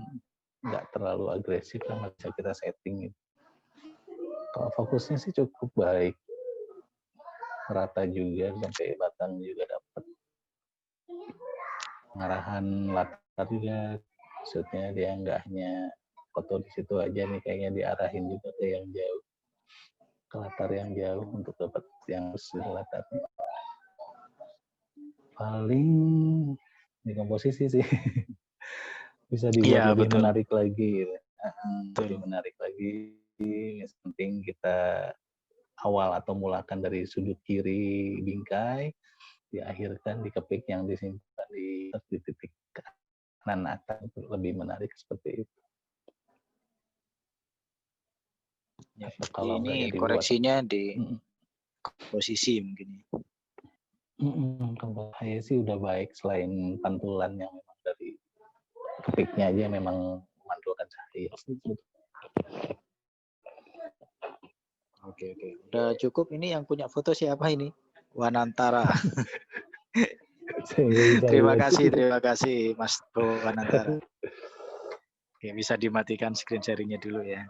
Speaker 3: nggak terlalu agresif, kan bisa kita setting gitu. Kalau fokusnya sih cukup baik, rata juga sampai batang juga dapat. Pengarahan latar juga, maksudnya dia nggak hanya foto di situ aja nih, kayaknya diarahin juga ke yang jauh, ke latar yang jauh untuk dapat yang sesuai latarnya. Paling di komposisi sih bisa dibuat lebih
Speaker 1: betul.
Speaker 3: menarik lagi gitu. Lebih
Speaker 1: Betul.
Speaker 3: menarik lagi. Yang penting kita awal atau mulakan dari sudut kiri bingkai, diakhirkan di kepik yang disimpan di titik kanan atas, lebih menarik seperti itu.
Speaker 1: Ya,
Speaker 3: Kalau
Speaker 1: ini
Speaker 3: dibuat,
Speaker 1: koreksinya di posisi mungkin.
Speaker 3: Kalau saya sih udah baik, selain pantulan yang memang dari kepiknya aja memang memantulkan cahaya.
Speaker 1: Oke. Udah cukup. Ini yang punya foto siapa ini? Wanantara. Terima kasih Mas Bro Wanantara. Oke, bisa dimatikan screen sharing-nya dulu ya.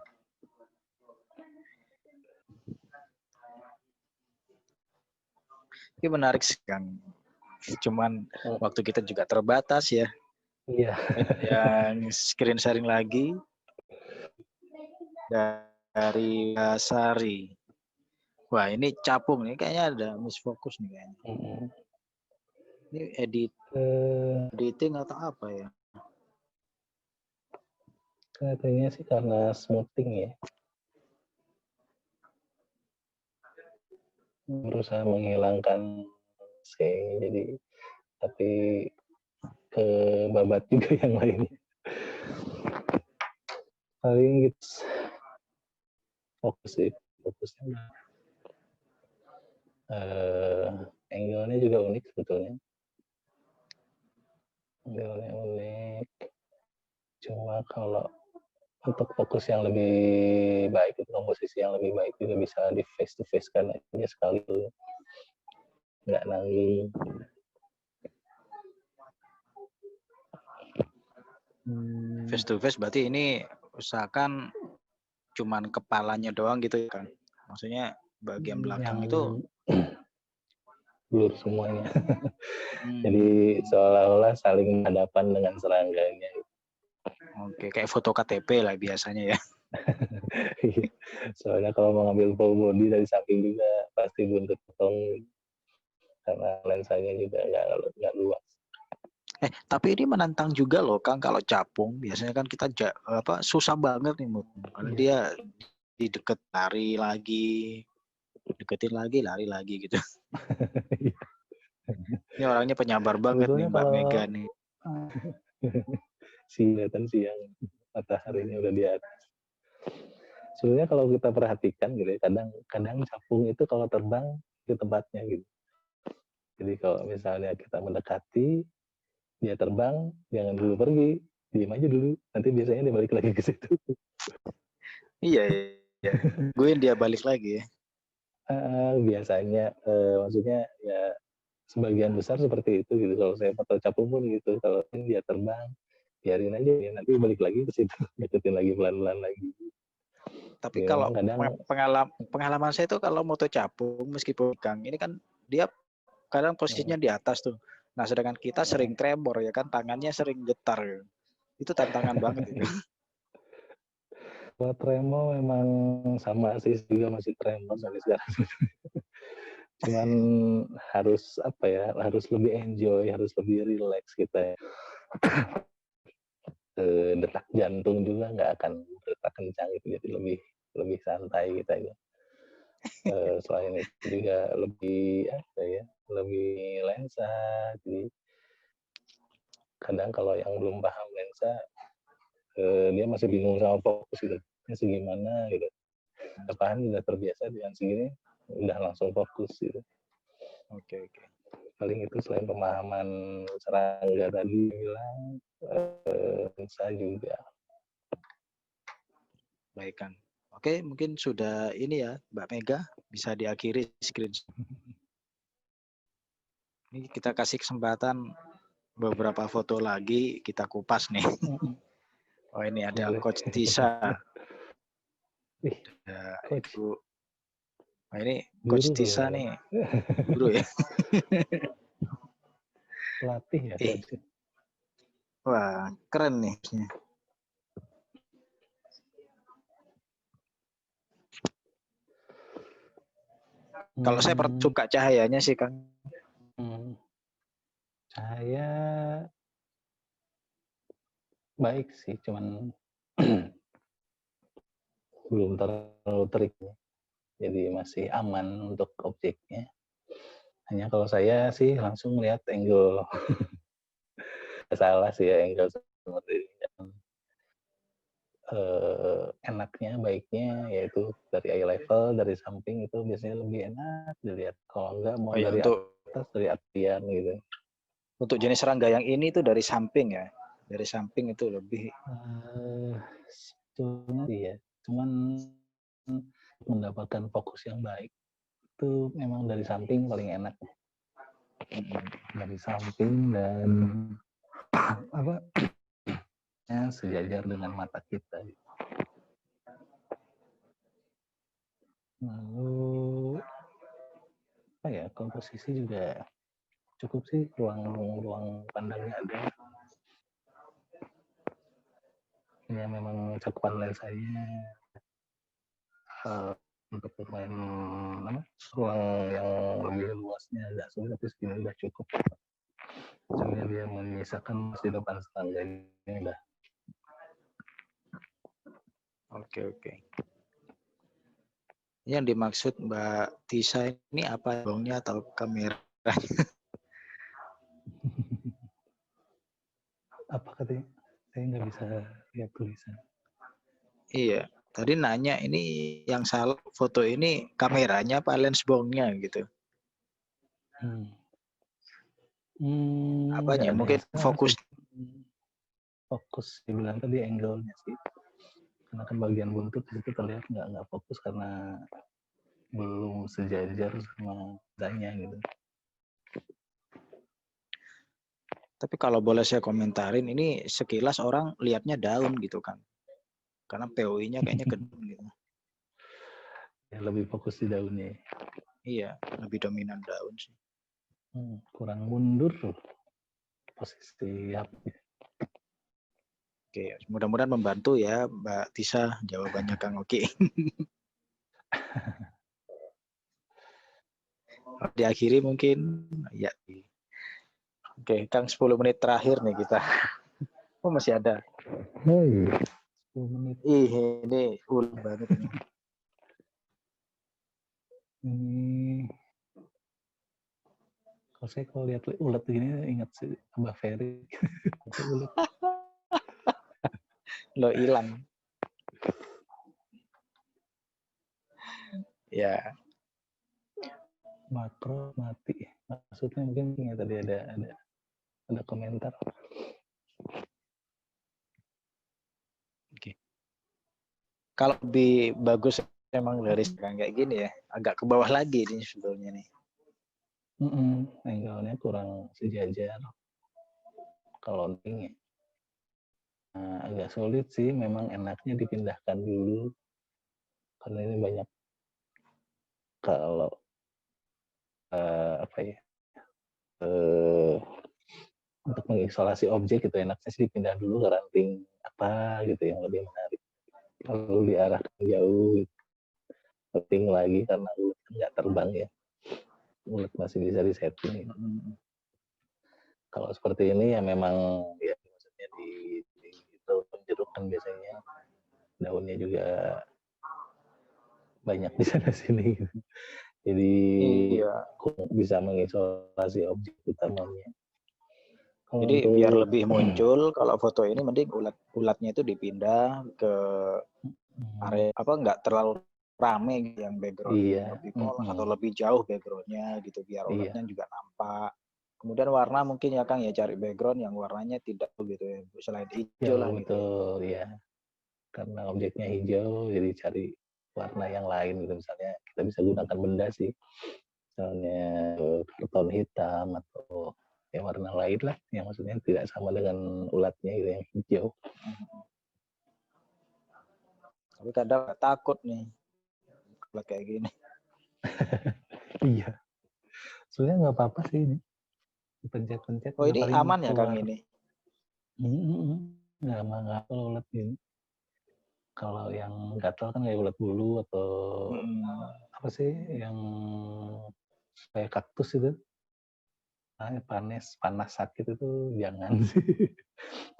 Speaker 1: Ini menarik sih, Kang. Cuman waktu kita juga terbatas ya.
Speaker 3: Iya.
Speaker 1: Yang screen sharing lagi dari Sari. Wah, ini capung nih, kayaknya ada misfokus nih kayaknya. Ini editing atau apa ya?
Speaker 3: Katanya sih karena smoothing ya. Berusaha menghilangkan shading, jadi tapi babat juga yang lainnya. Paling gitu. Fokusnya angle-nya juga unik sebetulnya. Angle-nya unik. Cuma kalau untuk fokus yang lebih baik, untuk komposisi yang lebih baik juga bisa di face to face kan aja sekali dulu. Nggak nanggung.
Speaker 1: Face to face berarti ini usahakan cuman kepalanya doang gitu kan. Maksudnya bagian belakang
Speaker 3: yang
Speaker 1: itu
Speaker 3: blur semuanya. Jadi seolah-olah saling berhadapan dengan serangganya.
Speaker 1: Oke, kayak foto KTP lah biasanya ya.
Speaker 3: Soalnya kalau mau ngambil full body dari samping juga pasti buntut potong karena lensanya juga nggak luas.
Speaker 1: Tapi ini menantang juga loh Kang, kalau capung biasanya kan kita susah banget nih karena dia di deket lari lagi, deketin lagi lari lagi gitu. Ini orangnya penyabar banget nih Mbak Mega nih.
Speaker 3: Kelihatan siang, mataharinya udah di atas. Sebenarnya kalau kita perhatikan gitu ya, kadang capung itu kalau terbang ke tempatnya gitu. Jadi kalau misalnya kita mendekati, dia terbang, jangan dulu pergi, diam aja dulu, nanti biasanya dia balik lagi ke situ.
Speaker 1: Iya. Gue dia balik lagi ya.
Speaker 3: Biasanya, maksudnya ya sebagian besar seperti itu gitu. Kalau saya foto capung pun gitu, kalau dia terbang, biarin aja ya, nanti balik lagi ke situ, deketin lagi pelan-pelan lagi.
Speaker 1: Tapi
Speaker 3: Ya,
Speaker 1: kalau
Speaker 3: kadang
Speaker 1: pengalaman saya itu kalau moto capung meskipun Kang ini kan dia kadang posisinya di atas tuh. Nah, sedangkan kita sering tremor ya kan, tangannya sering getar. Itu tantangan banget itu.
Speaker 3: Kalau tremor memang sama sih, juga masih tremor sampai sekarang. Cuman harus apa ya, harus lebih enjoy, harus lebih relax kita ya. Detak jantung juga nggak akan berdetak kencang gitu, jadi lebih santai kita ya. Selain itu juga lebih apa ya, lebih lensa. Jadi kadang kalau yang belum paham lensa, dia masih bingung sama fokus gitu. Ini segimana gitu. Paham udah terbiasa dengan segini, udah langsung fokus gitu.
Speaker 1: Oke.
Speaker 3: Paling itu selain pemahaman serangga tadi bilang, lensa juga.
Speaker 1: Baik, Kang. Oke, mungkin sudah ini ya, Mbak Mega, bisa diakhiri screen. Ini kita kasih kesempatan beberapa foto lagi, kita kupas nih. Oh, ini ada
Speaker 3: Boleh.
Speaker 1: Coach Tisa.
Speaker 3: Wih,
Speaker 1: Ada
Speaker 3: Coach.
Speaker 1: Ibu. Nah, ini Coach
Speaker 3: Guru
Speaker 1: Tisa
Speaker 3: ya.
Speaker 1: nih. Guru ya.
Speaker 3: Pelatih ya, Coach.
Speaker 1: Wah, keren nih. Kalau saya suka cahayanya sih, Kang.
Speaker 3: Cahaya baik sih, cuman belum terlalu terik. Jadi masih aman untuk objeknya. Hanya kalau saya sih langsung melihat angle. Salah sih ya angle seperti ini. Enaknya, baiknya yaitu dari eye level, dari samping itu biasanya lebih enak dilihat. Kalau enggak mau dari atas, dari atas gitu.
Speaker 1: Untuk jenis serangga yang ini itu dari samping ya. Dari samping itu lebih.
Speaker 3: Sebetulnya ya. Cuman mendapatkan fokus yang baik itu memang dari samping paling enak. Dari samping dan apa? Sejajar dengan mata kita. Lalu apa ya, komposisi juga cukup sih, ruang pandangnya ada. Ya memang cakupan lensanya untuk bermain ruang yang lebih luasnya agak sulit, tapi segini udah cukup. Soalnya dia menyisakan di depan serangga ini udah.
Speaker 1: Oke. Yang dimaksud Mbak Tisa ini apa, bongnya atau kamera?
Speaker 3: Apa katanya? Saya nggak bisa lihat tulisan.
Speaker 1: Iya, tadi nanya ini yang salah foto ini kameranya apa lens bongnya gitu. Apanya? Mungkin fokus.
Speaker 3: Fokus dibilang tadi angle-nya sih. Karena kan bagian buntut di situ terlihat nggak fokus karena belum sejajar sama danya gitu.
Speaker 1: Tapi kalau boleh saya komentarin, ini sekilas orang lihatnya daun gitu kan. Karena POI-nya kayaknya gede gitu.
Speaker 3: Ya, lebih fokus di daunnya.
Speaker 1: Iya, lebih dominan daun sih.
Speaker 3: Kurang mundur posisi HP.
Speaker 1: Oke, mudah-mudahan membantu ya Mbak Tisa jawabannya Kang Oki. Diakhiri mungkin ya. Oke, Kang 10 menit terakhir nih kita. Oh, masih ada.
Speaker 3: 10 menit.
Speaker 1: Ini ulang banget ini.
Speaker 3: Kalau saya lihat ulet gini ingat si Mbak Ferry.
Speaker 1: Lo hilang. Ya.
Speaker 3: Makro mati. Maksudnya mungkin ya, tadi ada komentar.
Speaker 1: Oke. Kalau lebih bagus memang dari sekarang kayak gini ya, agak ke bawah lagi ini sebetulnya nih.
Speaker 3: Angle-nya kurang sejajar. Kalau tinggi. Agak sulit sih, memang enaknya dipindahkan dulu. Karena ini banyak kalau untuk mengisolasi objek gitu enaknya sih dipindah dulu ke ranting apa gitu yang lebih menarik. Lalu diarahkan jauh, ranting lagi karena ulet nggak terbang ya. Ulet masih bisa disetting. Kalau seperti ini ya memang ya maksudnya di jeruk kan biasanya daunnya juga banyak di sana sini. Jadi
Speaker 1: Iya.
Speaker 3: bisa mengisolasi objek utamanya. Kalau
Speaker 1: Jadi biar
Speaker 3: untuk
Speaker 1: lebih muncul, kalau foto ini mending ulatnya itu dipindah ke area nggak terlalu rame gitu, yang background lebih polos atau lebih jauh backgroundnya gitu, biar ulatnya juga nampak. Kemudian warna mungkin ya Kang ya, cari background yang warnanya tidak gitu ya, selain hijau lah gitu.
Speaker 3: Betul ya. Karena objeknya hijau, jadi cari warna yang lain gitu. Misalnya kita bisa gunakan benda sih, misalnya karton hitam atau ya warna lain lah, yang maksudnya tidak sama dengan ulatnya gitu, yang hijau.
Speaker 1: Tapi kadang takut nih kalau kayak gini.
Speaker 3: Iya. Sebenarnya nggak apa-apa sih ini. Pencet-pencet.
Speaker 1: Oh, ini
Speaker 3: paling
Speaker 1: aman ya Kang
Speaker 3: keluar.
Speaker 1: ini?
Speaker 3: Nggak kalau ulat ini. Kalau yang gatal kan kayak ulat bulu atau apa sih yang kayak kaktus itu. Panas sakit itu jangan sih.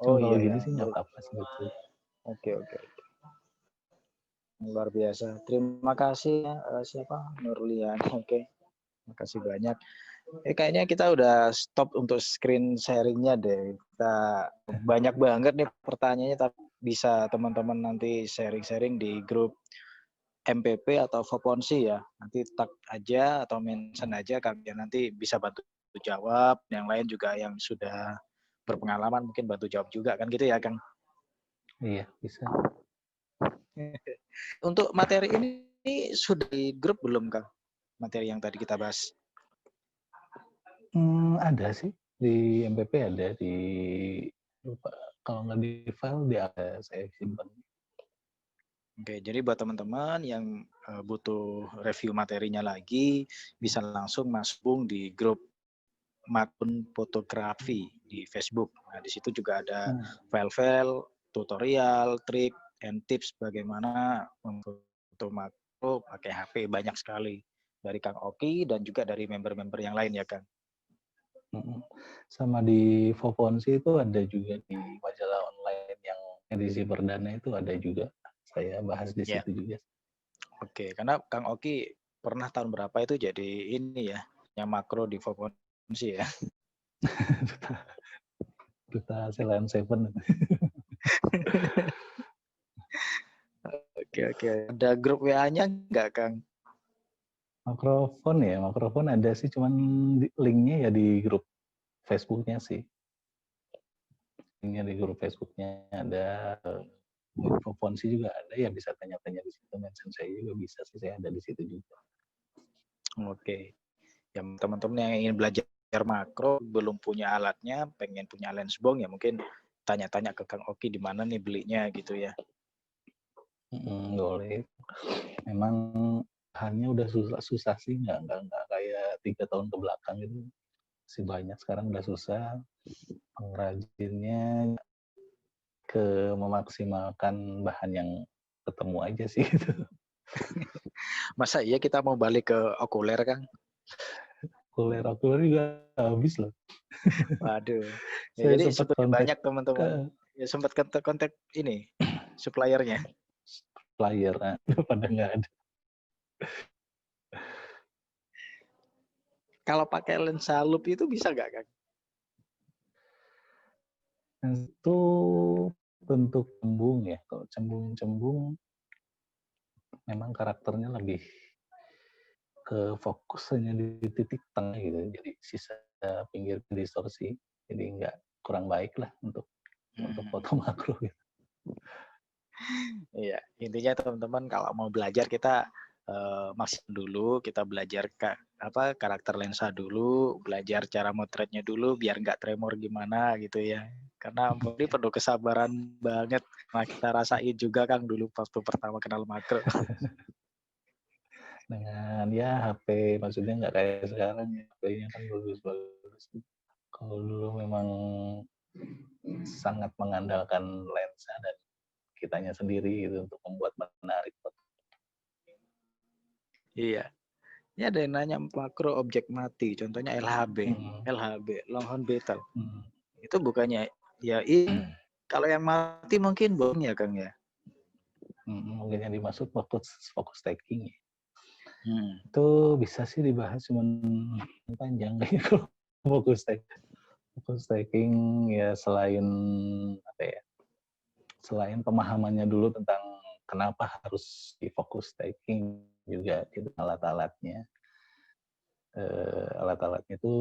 Speaker 1: Oh
Speaker 3: Kalau
Speaker 1: iya
Speaker 3: gini
Speaker 1: ya.
Speaker 3: sih nggak apa-apa sih betul.
Speaker 1: Oke. Luar biasa. Terima kasih ya, siapa? Nurlian. Oke. Terima kasih banyak. Kayaknya kita udah stop untuk screen sharingnya deh. Kita banyak banget nih pertanyaannya, tapi bisa teman-teman nanti sharing-sharing di grup MPP atau Foponsi ya. Nanti tag aja atau mention aja, kalian nanti bisa bantu jawab. Yang lain juga yang sudah berpengalaman mungkin bantu jawab juga kan gitu ya Kang.
Speaker 3: Iya bisa.
Speaker 1: Untuk materi ini sudah di grup belum Kang? Materi yang tadi kita bahas.
Speaker 3: Ada sih di MPP, ada di lupa kalau nggak di file dia ada saya simpan.
Speaker 1: Oke, jadi buat teman-teman yang butuh review materinya lagi, bisa langsung masuk di grup Makun Fotografi di Facebook. Nah, di situ juga ada file-file, tutorial, trik, and tips bagaimana memfoto makro pakai HP, banyak sekali. Dari Kang Oki dan juga dari member-member yang lain ya Kang.
Speaker 3: Sama di Foponsi itu ada juga, di majalah online yang edisi perdana itu ada juga. Saya bahas di situ juga.
Speaker 1: Oke, karena Kang Oki pernah tahun berapa itu jadi ini ya, yang makro di Foponsi ya.
Speaker 3: Duta Selain Seven.
Speaker 1: Oke. Ada grup WA-nya nggak Kang?
Speaker 3: Makrofon ada sih, cuman linknya ya di grup Facebook-nya sih. Linknya di grup Facebook-nya ada. Foponsi juga ada, ya bisa tanya-tanya di situ, mention saya juga bisa sih, saya ada di situ juga.
Speaker 1: Oke. Yang teman-teman yang ingin belajar makro belum punya alatnya, pengen punya lens bong ya mungkin tanya-tanya ke Kang Oki di mana nih belinya gitu ya.
Speaker 3: Boleh. Memang bahannya udah susah sih, nggak kayak 3 tahun ke belakang itu. Masih banyak, sekarang udah susah. Pengrajinnya memaksimalkan bahan yang ketemu aja sih itu.
Speaker 1: Masa iya kita mau balik ke okuler Kang?
Speaker 3: Okuler juga habis loh.
Speaker 1: Waduh. Ya, jadi sebetulnya banyak teman-teman. Ya sempat kontak ini suppliernya.
Speaker 3: Supplier pada nggak ada.
Speaker 1: Kalau pakai lensa loop itu bisa nggak Kang?
Speaker 3: Itu bentuk cembung ya. Kalau cembung memang karakternya lebih ke fokusnya di titik tengah gitu. Jadi sisa pinggir distorsi. Jadi nggak kurang baik lah untuk foto makro gitu.
Speaker 1: Iya, intinya teman-teman kalau mau belajar kita maksimal dulu, kita belajar karakter lensa dulu, belajar cara motretnya dulu biar nggak tremor gimana gitu ya. Karena ini perlu kesabaran banget. Nah, kita rasain juga Kang dulu waktu pertama kenal makro.
Speaker 3: Dengan ya HP, maksudnya nggak kayak sekarang ya, HP-nya kan bagus-bagus. Kalau dulu memang sangat mengandalkan lensa dan kitanya sendiri gitu untuk membuat menarik.
Speaker 1: Iya. Ini ada yang nanya makro objek mati, contohnya LHB, Longhorn Beetle. Itu bukannya ya ini kalau yang mati mungkin bohong ya Kang ya?
Speaker 3: Mungkin yang dimaksud fokus taking ya.
Speaker 1: Hmm.
Speaker 3: Itu bisa sih dibahas cuman panjang gitu. Fokus taking ya selain apa ya? Selain pemahamannya dulu tentang kenapa harus di fokus taking juga gitu alat-alatnya. Alat-alatnya itu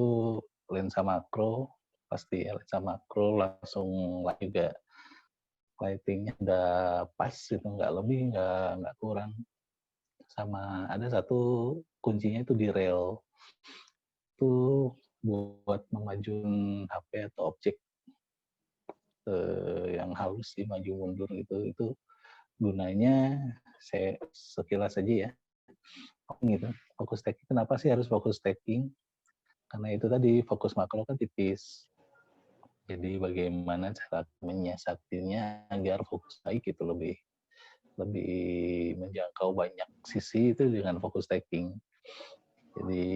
Speaker 3: lensa makro pasti ya, lensa makro langsung juga lightingnya udah pas gitu, nggak lebih nggak kurang. Sama ada satu kuncinya itu di rail itu buat memajuin HP atau objek yang halus dimaju mundur gitu, itu gunanya saya sekilas aja ya gitu. Fokus taking kenapa sih harus fokus taking? Karena itu tadi fokus makro kan tipis. Jadi bagaimana cara menyiasatinya agar fokus baik itu lebih menjangkau banyak sisi itu dengan fokus taking. Jadi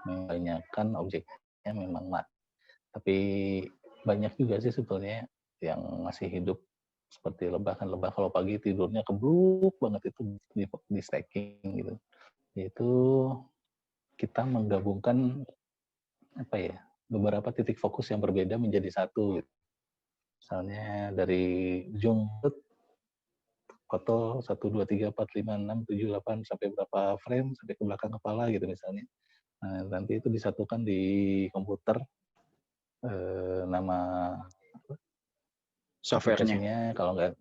Speaker 3: membanyakkan objeknya memang tapi banyak juga sih sebetulnya yang masih hidup seperti lebah kan, lebah kalau pagi tidurnya kebluk banget itu di stacking gitu. Yaitu kita menggabungkan apa ya, beberapa titik fokus yang berbeda menjadi satu gitu. Misalnya dari ujung foto 1, 2, 3, 4, 5, 6, 7, 8 sampai berapa frame sampai ke belakang kepala gitu misalnya. Nah, nanti itu disatukan di komputer nama
Speaker 1: Softwarenya.
Speaker 3: aplikasinya kalau nggak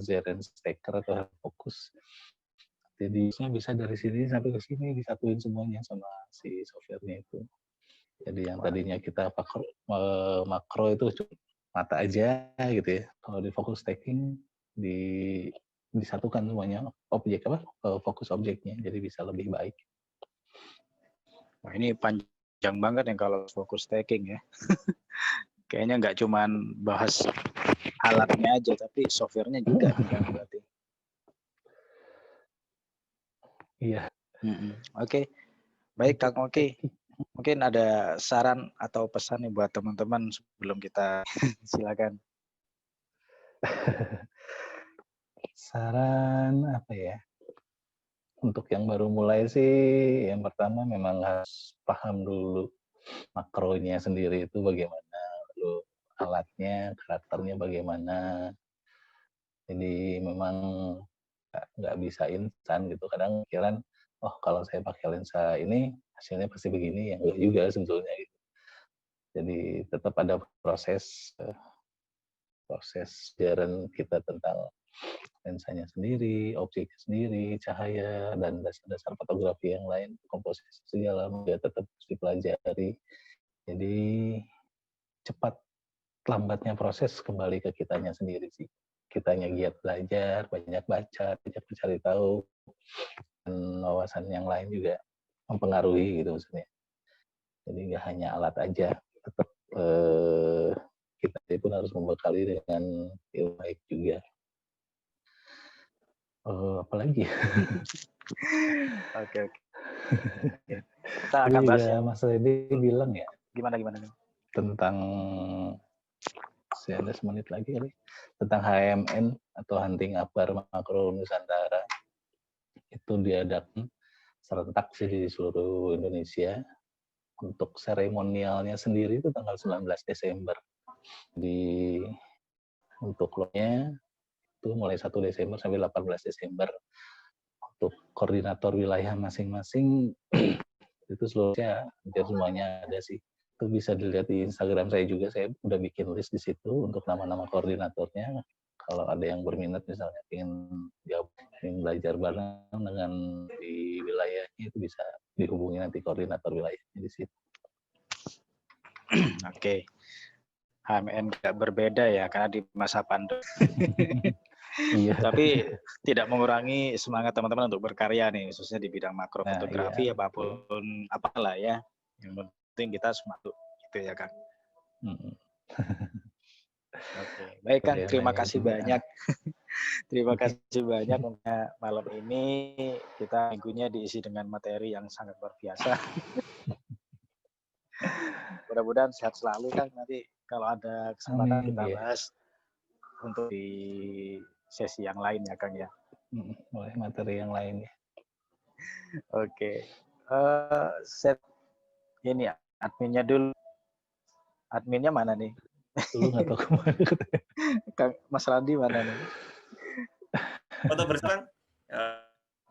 Speaker 3: Zeren Stacker atau Focus. Jadi bisa dari sini sampai ke sini disatuin semuanya sama si softwarenya itu. Jadi yang tadinya kita makro itu cuma mata aja gitu ya. Kalau di focus taking disatukan semuanya objek fokus objeknya jadi bisa lebih baik.
Speaker 1: Wah, ini panjang banget yang kalau fokus taking ya. Kayaknya nggak cuman bahas alatnya aja, tapi softwarenya juga berarti.
Speaker 3: Iya.
Speaker 1: Oke. Baik Kang Oki. Mungkin ada saran atau pesan nih buat teman-teman sebelum kita silakan.
Speaker 3: Saran apa ya? Untuk yang baru mulai sih, yang pertama memang harus paham dulu makronya sendiri itu bagaimana, lalu alatnya, karakternya bagaimana. Jadi memang nggak bisa instan gitu. Kadang pikiran, oh kalau saya pakai lensa ini hasilnya pasti begini, ya enggak juga sebetulnya. Gitu. Jadi tetap ada proses jalan kita tentang lensanya sendiri, objeknya sendiri, cahaya, dan dasar-dasar fotografi yang lain, komposisi segala juga tetap harus dipelajari. Jadi cepat lambatnya proses kembali ke kitanya sendiri sih. Kitanya giat belajar, banyak baca, banyak mencari tahu, dan wawasan yang lain juga mempengaruhi gitu maksudnya. Jadi nggak hanya alat aja, tetap kita pun harus membekali dengan ilmu baik juga. Apalagi?
Speaker 1: Oke. Kita akan bahas ya.
Speaker 3: Mas Redi bilang ya.
Speaker 1: Gimana?
Speaker 3: Tentang ada semenit lagi kali. Tentang HMN atau Hunting Akbar Makro Nusantara. Itu diadakan serentak sih di seluruh Indonesia. Untuk seremonialnya sendiri itu tanggal 19 Desember. Untuk lotnya itu mulai 1 Desember sampai 18 Desember. Untuk koordinator wilayah masing-masing itu seluruhnya hampir semuanya ada sih. Itu bisa dilihat di Instagram saya juga, saya udah bikin list di situ untuk nama-nama koordinatornya. Kalau ada yang berminat misalnya ingin belajar bareng dengan di wilayahnya itu bisa dihubungi nanti koordinator wilayahnya di situ.
Speaker 1: Oke. HMN nggak berbeda ya karena di masa pandemi.
Speaker 3: Iya.
Speaker 1: Tapi tidak mengurangi semangat teman-teman untuk berkarya nih, khususnya di bidang makro fotografi
Speaker 3: iya,
Speaker 1: apapun apalah ya. Yang penting kita semangat gitu ya Kang. Oke, baik Kang, terima kasih banyak. Terima kasih banyak untuk malam ini. Kita minggunya diisi dengan materi yang sangat luar biasa. Mudah-mudahan sehat selalu Kang. Nanti kalau ada kesempatan kita bahas untuk di sesi yang lain ya Kang ya.
Speaker 3: Boleh materi yang lainnya.
Speaker 1: Oke. Set ini adminnya dulu. Adminnya mana nih?
Speaker 3: Lu nggak tahu kemana.
Speaker 1: Kang Mas Randi mana nih?
Speaker 4: Foto bersama.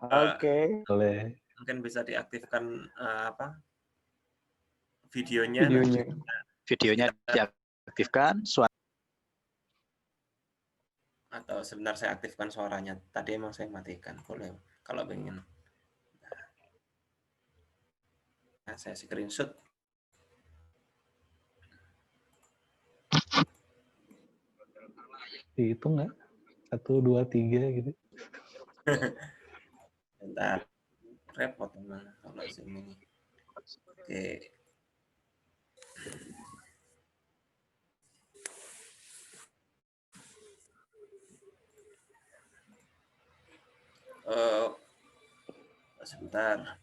Speaker 1: Oke.
Speaker 3: Boleh.
Speaker 4: Mungkin bisa diaktifkan videonya.
Speaker 1: Videonya diaktifkan, suara.
Speaker 4: Atau sebentar saya aktifkan suaranya. Tadi emang saya matikan. Boleh kalau pengen. Nah, saya screenshot.
Speaker 3: Dihitung nggak? 1, 2, 3 gitu.
Speaker 4: Bentar. Repot teman kalau Zoom ini. Oke. Sebentar.